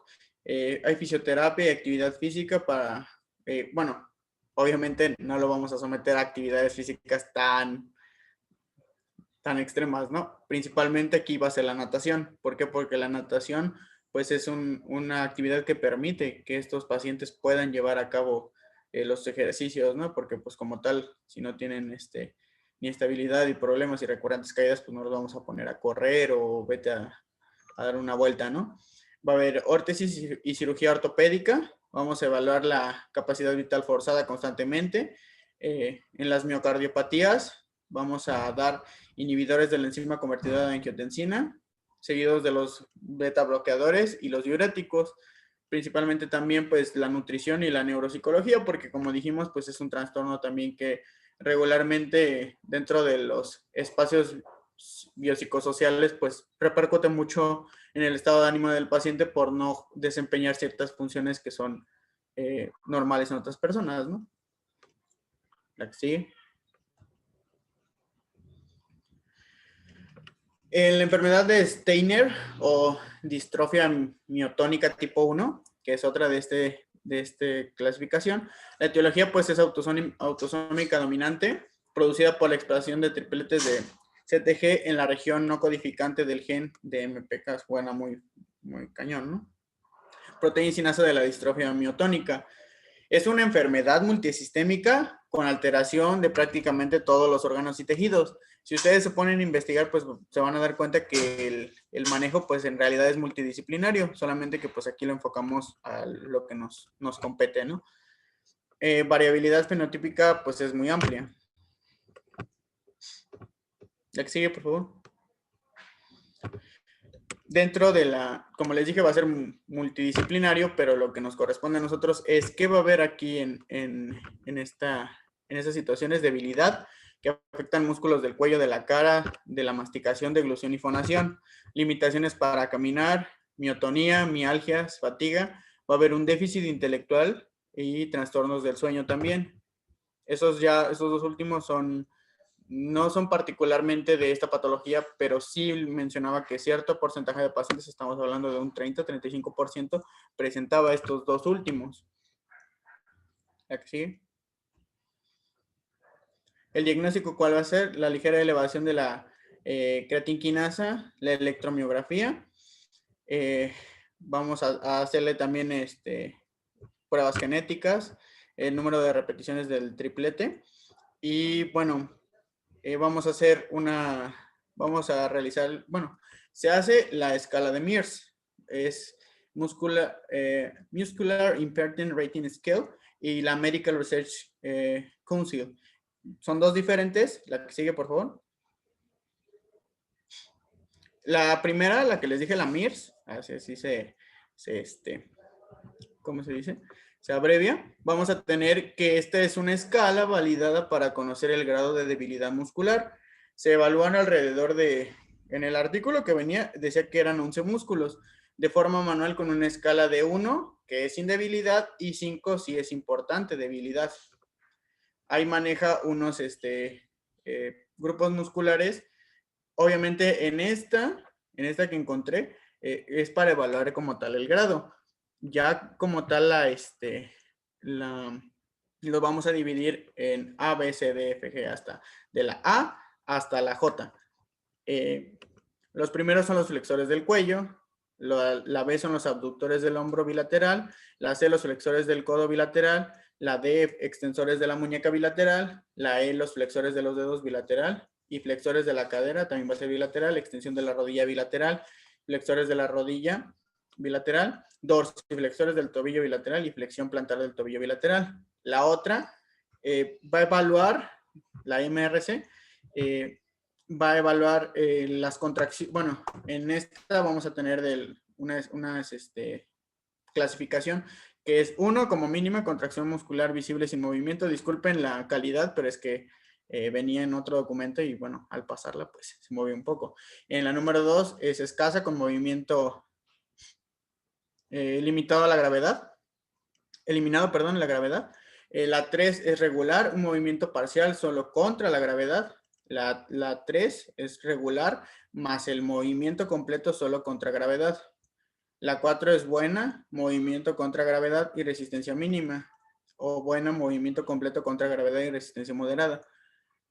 Hay fisioterapia y actividad física para, bueno, obviamente no lo vamos a someter a actividades físicas tan extremas, ¿no? Principalmente aquí va a ser la natación. ¿Por qué? Porque la natación pues es una actividad que permite que estos pacientes puedan llevar a cabo los ejercicios, ¿no? Porque pues como tal, si no tienen ni estabilidad y problemas y recurrentes caídas, pues no los vamos a poner a correr o vete a dar una vuelta, ¿no? Va a haber órtesis y cirugía ortopédica. Vamos a evaluar la capacidad vital forzada constantemente. En las miocardiopatías vamos a dar inhibidores de la enzima convertidora de angiotensina, seguidos de los beta bloqueadores y los diuréticos, principalmente también pues la nutrición y la neuropsicología, porque como dijimos pues es un trastorno también que regularmente dentro de los espacios biopsicosociales pues repercute mucho en el estado de ánimo del paciente por no desempeñar ciertas funciones que son normales en otras personas, ¿no? La que sigue. En la enfermedad de Steiner o distrofia miotónica tipo 1, que es otra de esta clasificación, la etiología pues es autosómica dominante, producida por la expresión de tripletes de CTG en la región no codificante del gen de MPK, suena muy cañón, ¿no? Proteína sinasa de la distrofia miotónica. Es una enfermedad multisistémica con alteración de prácticamente todos los órganos y tejidos. Si ustedes se ponen a investigar, pues se van a dar cuenta que el manejo, pues en realidad es multidisciplinario, solamente que pues aquí lo enfocamos a lo que nos compete, ¿no? Variabilidad fenotípica, pues es muy amplia. La que sigue, por favor. Dentro de como les dije, va a ser multidisciplinario, pero lo que nos corresponde a nosotros es qué va a haber aquí en estas situaciones: debilidad, que afectan músculos del cuello, de la cara, de la masticación, deglución y fonación, limitaciones para caminar, miotonía, mialgias, fatiga, va a haber un déficit intelectual y trastornos del sueño también. Esos dos últimos no son particularmente de esta patología, pero sí mencionaba que cierto porcentaje de pacientes, estamos hablando de un 30-35%, presentaba estos dos últimos. ¿La que sigue? El diagnóstico, ¿cuál va a ser? La ligera elevación de la creatinquinasa, la electromiografía. Vamos a hacerle también pruebas genéticas, el número de repeticiones del triplete. Y bueno, vamos a realizar, bueno, se hace la escala de Mears, es Muscular Impairment Rating Scale y la Medical Research Council. Son dos diferentes. La que sigue, por favor. La primera, la que les dije, la Mears, así ¿cómo se dice? se abrevia, vamos a tener que esta es una escala validada para conocer el grado de debilidad muscular. Se evalúan alrededor de, en el artículo que venía, decía que eran 11 músculos, de forma manual con una escala de 1, que es sin debilidad, y 5 si es importante debilidad. Ahí maneja unos grupos musculares. Obviamente en esta que encontré, es para evaluar como tal el grado. Ya como tal lo vamos a dividir en A, B, C, D, F, G, hasta de la A hasta la J. Los primeros son los flexores del cuello, la B son los abductores del hombro bilateral, la C los flexores del codo bilateral, la D extensores de la muñeca bilateral, la E los flexores de los dedos bilateral y flexores de la cadera, también va a ser bilateral, extensión de la rodilla bilateral, flexores de la rodilla bilateral, dorsiflexores del tobillo bilateral y flexión plantar del tobillo bilateral. La otra va a evaluar, la MRC, va a evaluar las contracciones. Bueno, en esta vamos a tener una clasificación que es 1 como mínima contracción muscular visible sin movimiento. Disculpen la calidad, pero es que venía en otro documento y bueno, al pasarla pues se movió un poco. En la número 2 es escasa con movimiento limitado a la gravedad. Eliminado, perdón, la gravedad. La 3 es regular, un movimiento parcial solo contra la gravedad. La 3 es regular, más el movimiento completo solo contra gravedad. La 4 es buena, movimiento contra gravedad y resistencia mínima. O buena, movimiento completo contra gravedad y resistencia moderada.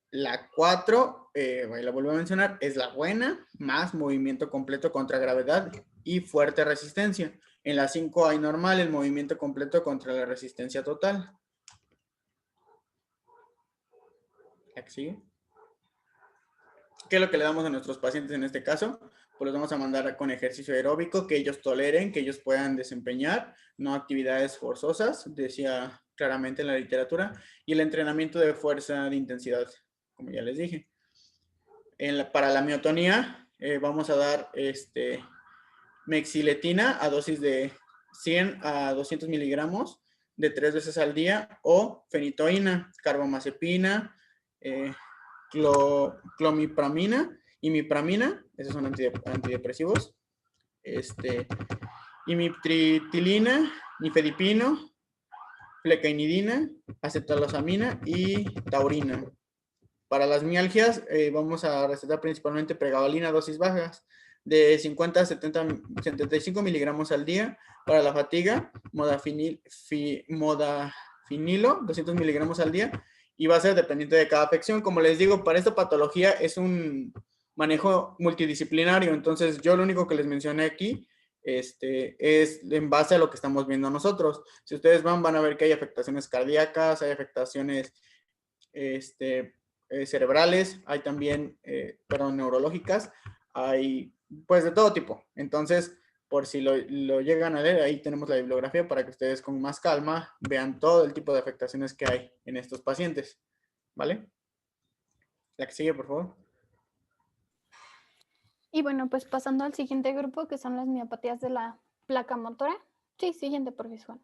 La 4, la vuelvo a mencionar, es la buena, más movimiento completo contra gravedad y fuerte resistencia. En la 5 hay normal, el movimiento completo contra la resistencia total. ¿Aquí sigue? ¿Qué es lo que le damos a nuestros pacientes en este caso? Pues los vamos a mandar con ejercicio aeróbico que ellos toleren, que ellos puedan desempeñar, no actividades forzosas, decía claramente en la literatura, y el entrenamiento de fuerza de intensidad, como ya les dije. Para la miotonía vamos a dar mexiletina a dosis de 100 a 200 miligramos de 3 veces al día, o fenitoína, carbamazepina, clomipramina, imipramina, esos son antidepresivos, imipritilina, nifedipino, flecainidina, acetalosamina y taurina. Para las mialgias vamos a recetar principalmente pregabalina, dosis bajas, de 50 a 75 miligramos al día. Para la fatiga, modafinilo, 200 miligramos al día, y va a ser dependiente de cada afección. Como les digo, para esta patología es un manejo multidisciplinario, entonces yo lo único que les mencioné aquí es en base a lo que estamos viendo nosotros. Si ustedes van a ver que hay afectaciones cardíacas, hay afectaciones cerebrales, hay también, neurológicas, hay pues de todo tipo. Entonces, por si lo llegan a leer, ahí tenemos la bibliografía para que ustedes con más calma vean todo el tipo de afectaciones que hay en estos pacientes. ¿Vale? La que sigue, por favor. Y bueno, pues pasando al siguiente grupo, que son las miopatías de la placa motora. Sí, siguiente, profesor.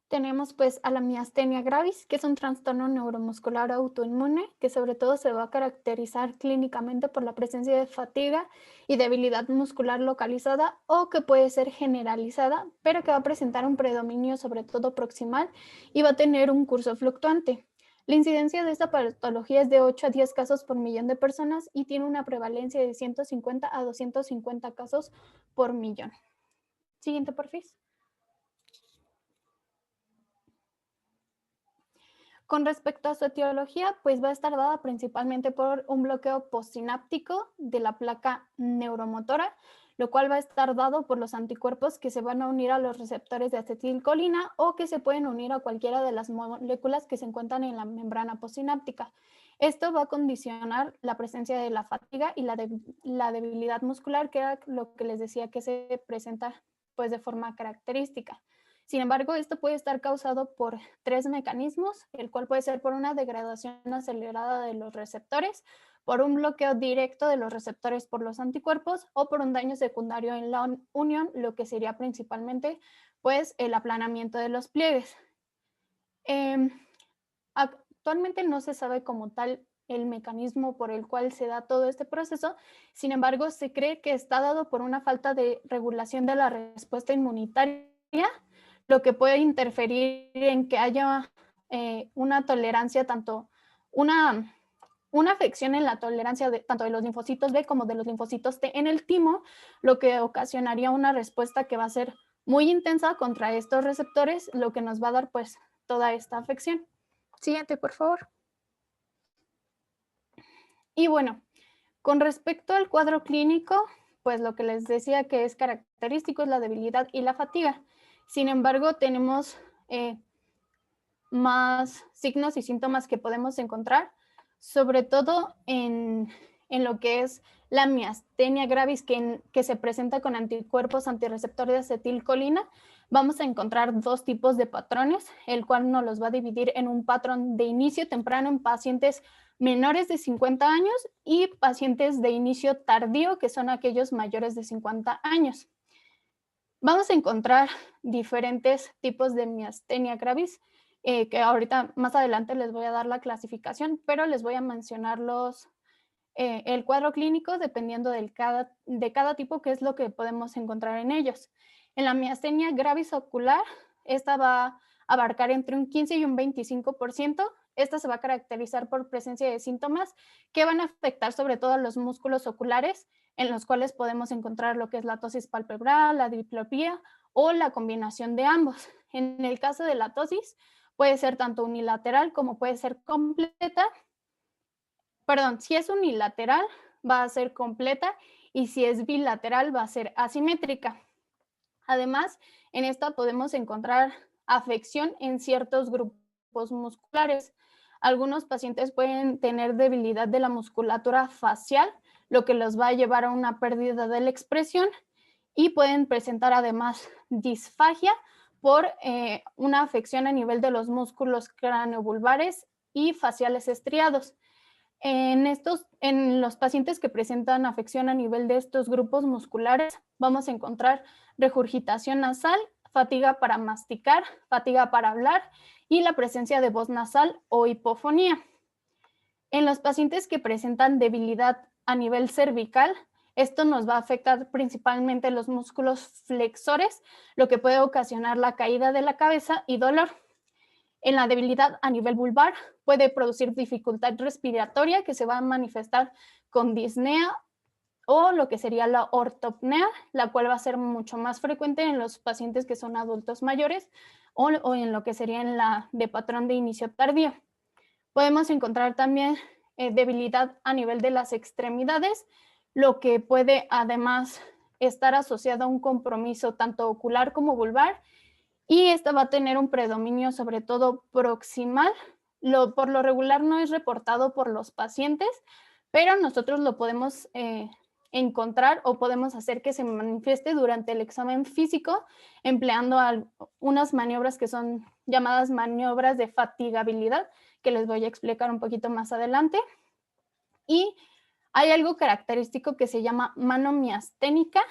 Tenemos pues a la miastenia gravis, que es un trastorno neuromuscular autoinmune que sobre todo se va a caracterizar clínicamente por la presencia de fatiga y debilidad muscular localizada, o que puede ser generalizada, pero que va a presentar un predominio sobre todo proximal y va a tener un curso fluctuante. La incidencia de esta patología es de 8 a 10 casos por millón de personas y tiene una prevalencia de 150 a 250 casos por millón. Siguiente, porfis. Con respecto a su etiología, pues va a estar dada principalmente por un bloqueo postsináptico de la placa neuromotora, lo cual va a estar dado por los anticuerpos que se van a unir a los receptores de acetilcolina o que se pueden unir a cualquiera de las moléculas que se encuentran en la membrana postsináptica. Esto va a condicionar la presencia de la fatiga y la debilidad muscular, que era lo que les decía que se presenta pues de forma característica. Sin embargo, esto puede estar causado por 3 mecanismos, el cual puede ser por una degradación acelerada de los receptores, por un bloqueo directo de los receptores por los anticuerpos o por un daño secundario en la unión, lo que sería principalmente pues el aplanamiento de los pliegues. Actualmente no se sabe como tal el mecanismo por el cual se da todo este proceso, sin embargo, se cree que está dado por una falta de regulación de la respuesta inmunitaria, lo que puede interferir en que haya una tolerancia, una afección en la tolerancia tanto de los linfocitos B como de los linfocitos T en el timo, lo que ocasionaría una respuesta que va a ser muy intensa contra estos receptores, lo que nos va a dar pues toda esta afección. Siguiente, por favor. Y bueno, con respecto al cuadro clínico, pues lo que les decía que es característico es la debilidad y la fatiga. Sin embargo, tenemos más signos y síntomas que podemos encontrar, sobre todo en lo que es la miastenia gravis, que se presenta con anticuerpos antirreceptores de acetilcolina. Vamos a encontrar dos tipos de patrones, el cual nos los va a dividir en un patrón de inicio temprano en pacientes menores de 50 años y pacientes de inicio tardío, que son aquellos mayores de 50 años. Vamos a encontrar diferentes tipos de miastenia gravis, que ahorita más adelante les voy a dar la clasificación, pero les voy a mencionar el cuadro clínico dependiendo de cada tipo, que es lo que podemos encontrar en ellos. En la miastenia gravis ocular, esta va a abarcar entre un 15 y un 25%. Esta se va a caracterizar por presencia de síntomas que van a afectar sobre todo a los músculos oculares, en los cuales podemos encontrar lo que es la tosis palpebral, la diplopía o la combinación de ambos. En el caso de la tosis, puede ser tanto unilateral como puede ser completa. Perdón, si es unilateral va a ser completa y si es bilateral va a ser asimétrica. Además, en esta podemos encontrar afección en ciertos grupos musculares. Algunos pacientes pueden tener debilidad de la musculatura facial, lo que los va a llevar a una pérdida de la expresión, y pueden presentar además disfagia por una afección a nivel de los músculos craneovulvares y faciales estriados. En los pacientes que presentan afección a nivel de estos grupos musculares, vamos a encontrar regurgitación nasal, fatiga para masticar, fatiga para hablar y la presencia de voz nasal o hipofonía. En los pacientes que presentan debilidad a nivel cervical, esto nos va a afectar principalmente los músculos flexores, lo que puede ocasionar la caída de la cabeza y dolor. En la debilidad a nivel vulvar puede producir dificultad respiratoria que se va a manifestar con disnea o lo que sería la ortopnea, la cual va a ser mucho más frecuente en los pacientes que son adultos mayores o en lo que sería en la de patrón de inicio tardío. Podemos encontrar también debilidad a nivel de las extremidades, lo que puede además estar asociado a un compromiso tanto ocular como vulvar, y esta va a tener un predominio sobre todo proximal. Por lo regular no es reportado por los pacientes, pero nosotros lo podemos encontrar o podemos hacer que se manifieste durante el examen físico empleando unas maniobras que son llamadas maniobras de fatigabilidad, que les voy a explicar un poquito más adelante. Y hay algo característico que se llama mano miasténica,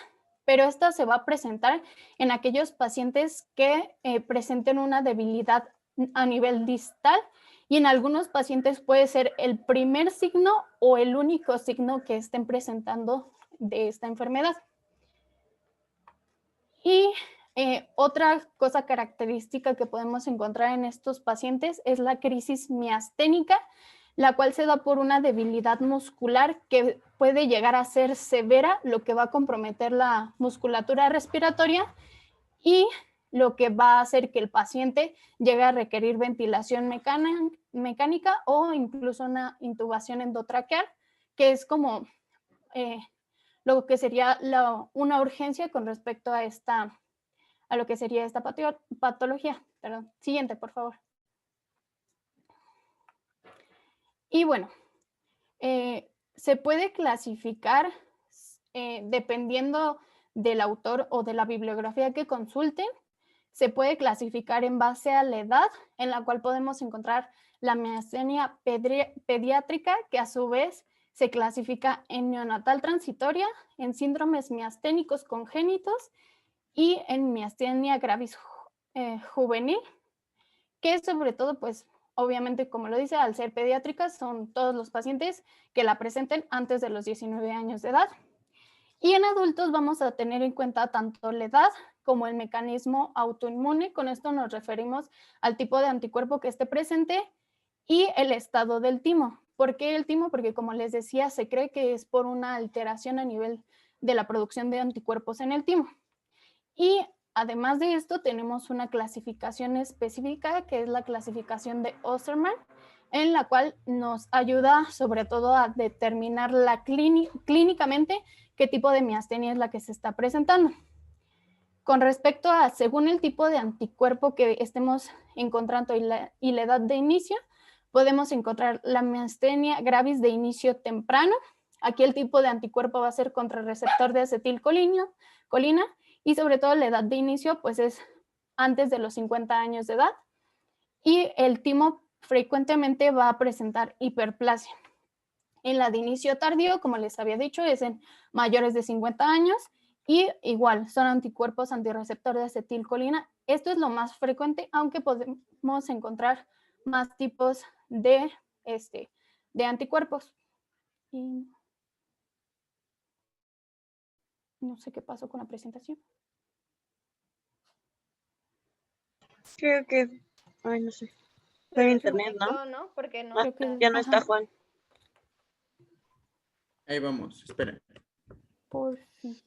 pero esta se va a presentar en aquellos pacientes que presenten una debilidad a nivel distal, y en algunos pacientes puede ser el primer signo o el único signo que estén presentando de esta enfermedad. Y otra cosa característica que podemos encontrar en estos pacientes es la crisis miasténica, la cual se da por una debilidad muscular que puede llegar a ser severa, lo que va a comprometer la musculatura respiratoria y lo que va a hacer que el paciente llegue a requerir ventilación mecánica o incluso una intubación endotraqueal, que es como lo que sería una urgencia con respecto a lo que sería esta patología. Perdón. Siguiente, por favor. Y bueno, se puede clasificar dependiendo del autor o de la bibliografía que consulten. Se puede clasificar en base a la edad, en la cual podemos encontrar la miastenia pediátrica, que a su vez se clasifica en neonatal transitoria, en síndromes miasténicos congénitos y en miastenia gravis juvenil, que sobre todo, pues, obviamente, como lo dice, al ser pediátricas, son todos los pacientes que la presenten antes de los 19 años de edad. Y en adultos vamos a tener en cuenta tanto la edad como el mecanismo autoinmune. Con esto nos referimos al tipo de anticuerpo que esté presente y el estado del timo. ¿Por qué el timo? Porque, como les decía, se cree que es por una alteración a nivel de la producción de anticuerpos en el timo. Y además de esto, tenemos una clasificación específica, que es la clasificación de Osterman, en la cual nos ayuda sobre todo a determinar clínicamente qué tipo de miastenia es la que se está presentando. Con respecto a, según el tipo de anticuerpo que estemos encontrando y la edad de inicio, podemos encontrar la miastenia gravis de inicio temprano. Aquí el tipo de anticuerpo va a ser contra el receptor de acetilcolina, y sobre todo la edad de inicio pues es antes de los 50 años de edad, y el timo frecuentemente va a presentar hiperplasia. En la de inicio tardío, como les había dicho, es en mayores de 50 años y igual son anticuerpos antirreceptor de acetilcolina. Esto es lo más frecuente, aunque podemos encontrar más tipos de anticuerpos. Y no sé qué pasó con la presentación. Creo que, ay, no sé. Fue en internet, ¿no? ¿no? Porque no. Ah, Creo que, ya no está ajá, Juan. Ahí vamos, esperen. por fin.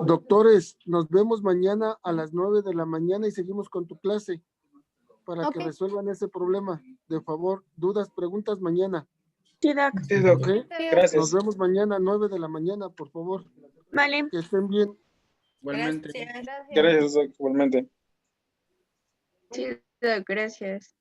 Doctores, nos vemos mañana a las 9 de la mañana y seguimos con tu clase para que Ok. resuelvan ese problema. De favor, dudas, preguntas mañana. Sí, Doc. Sí, Doc. ¿Ok? Nos Gracias. vemos mañana a 9 de la mañana, por favor. Vale. Que estén bien. Igualmente. Gracias. Gracias, Doc, igualmente. Sí, Doc, gracias.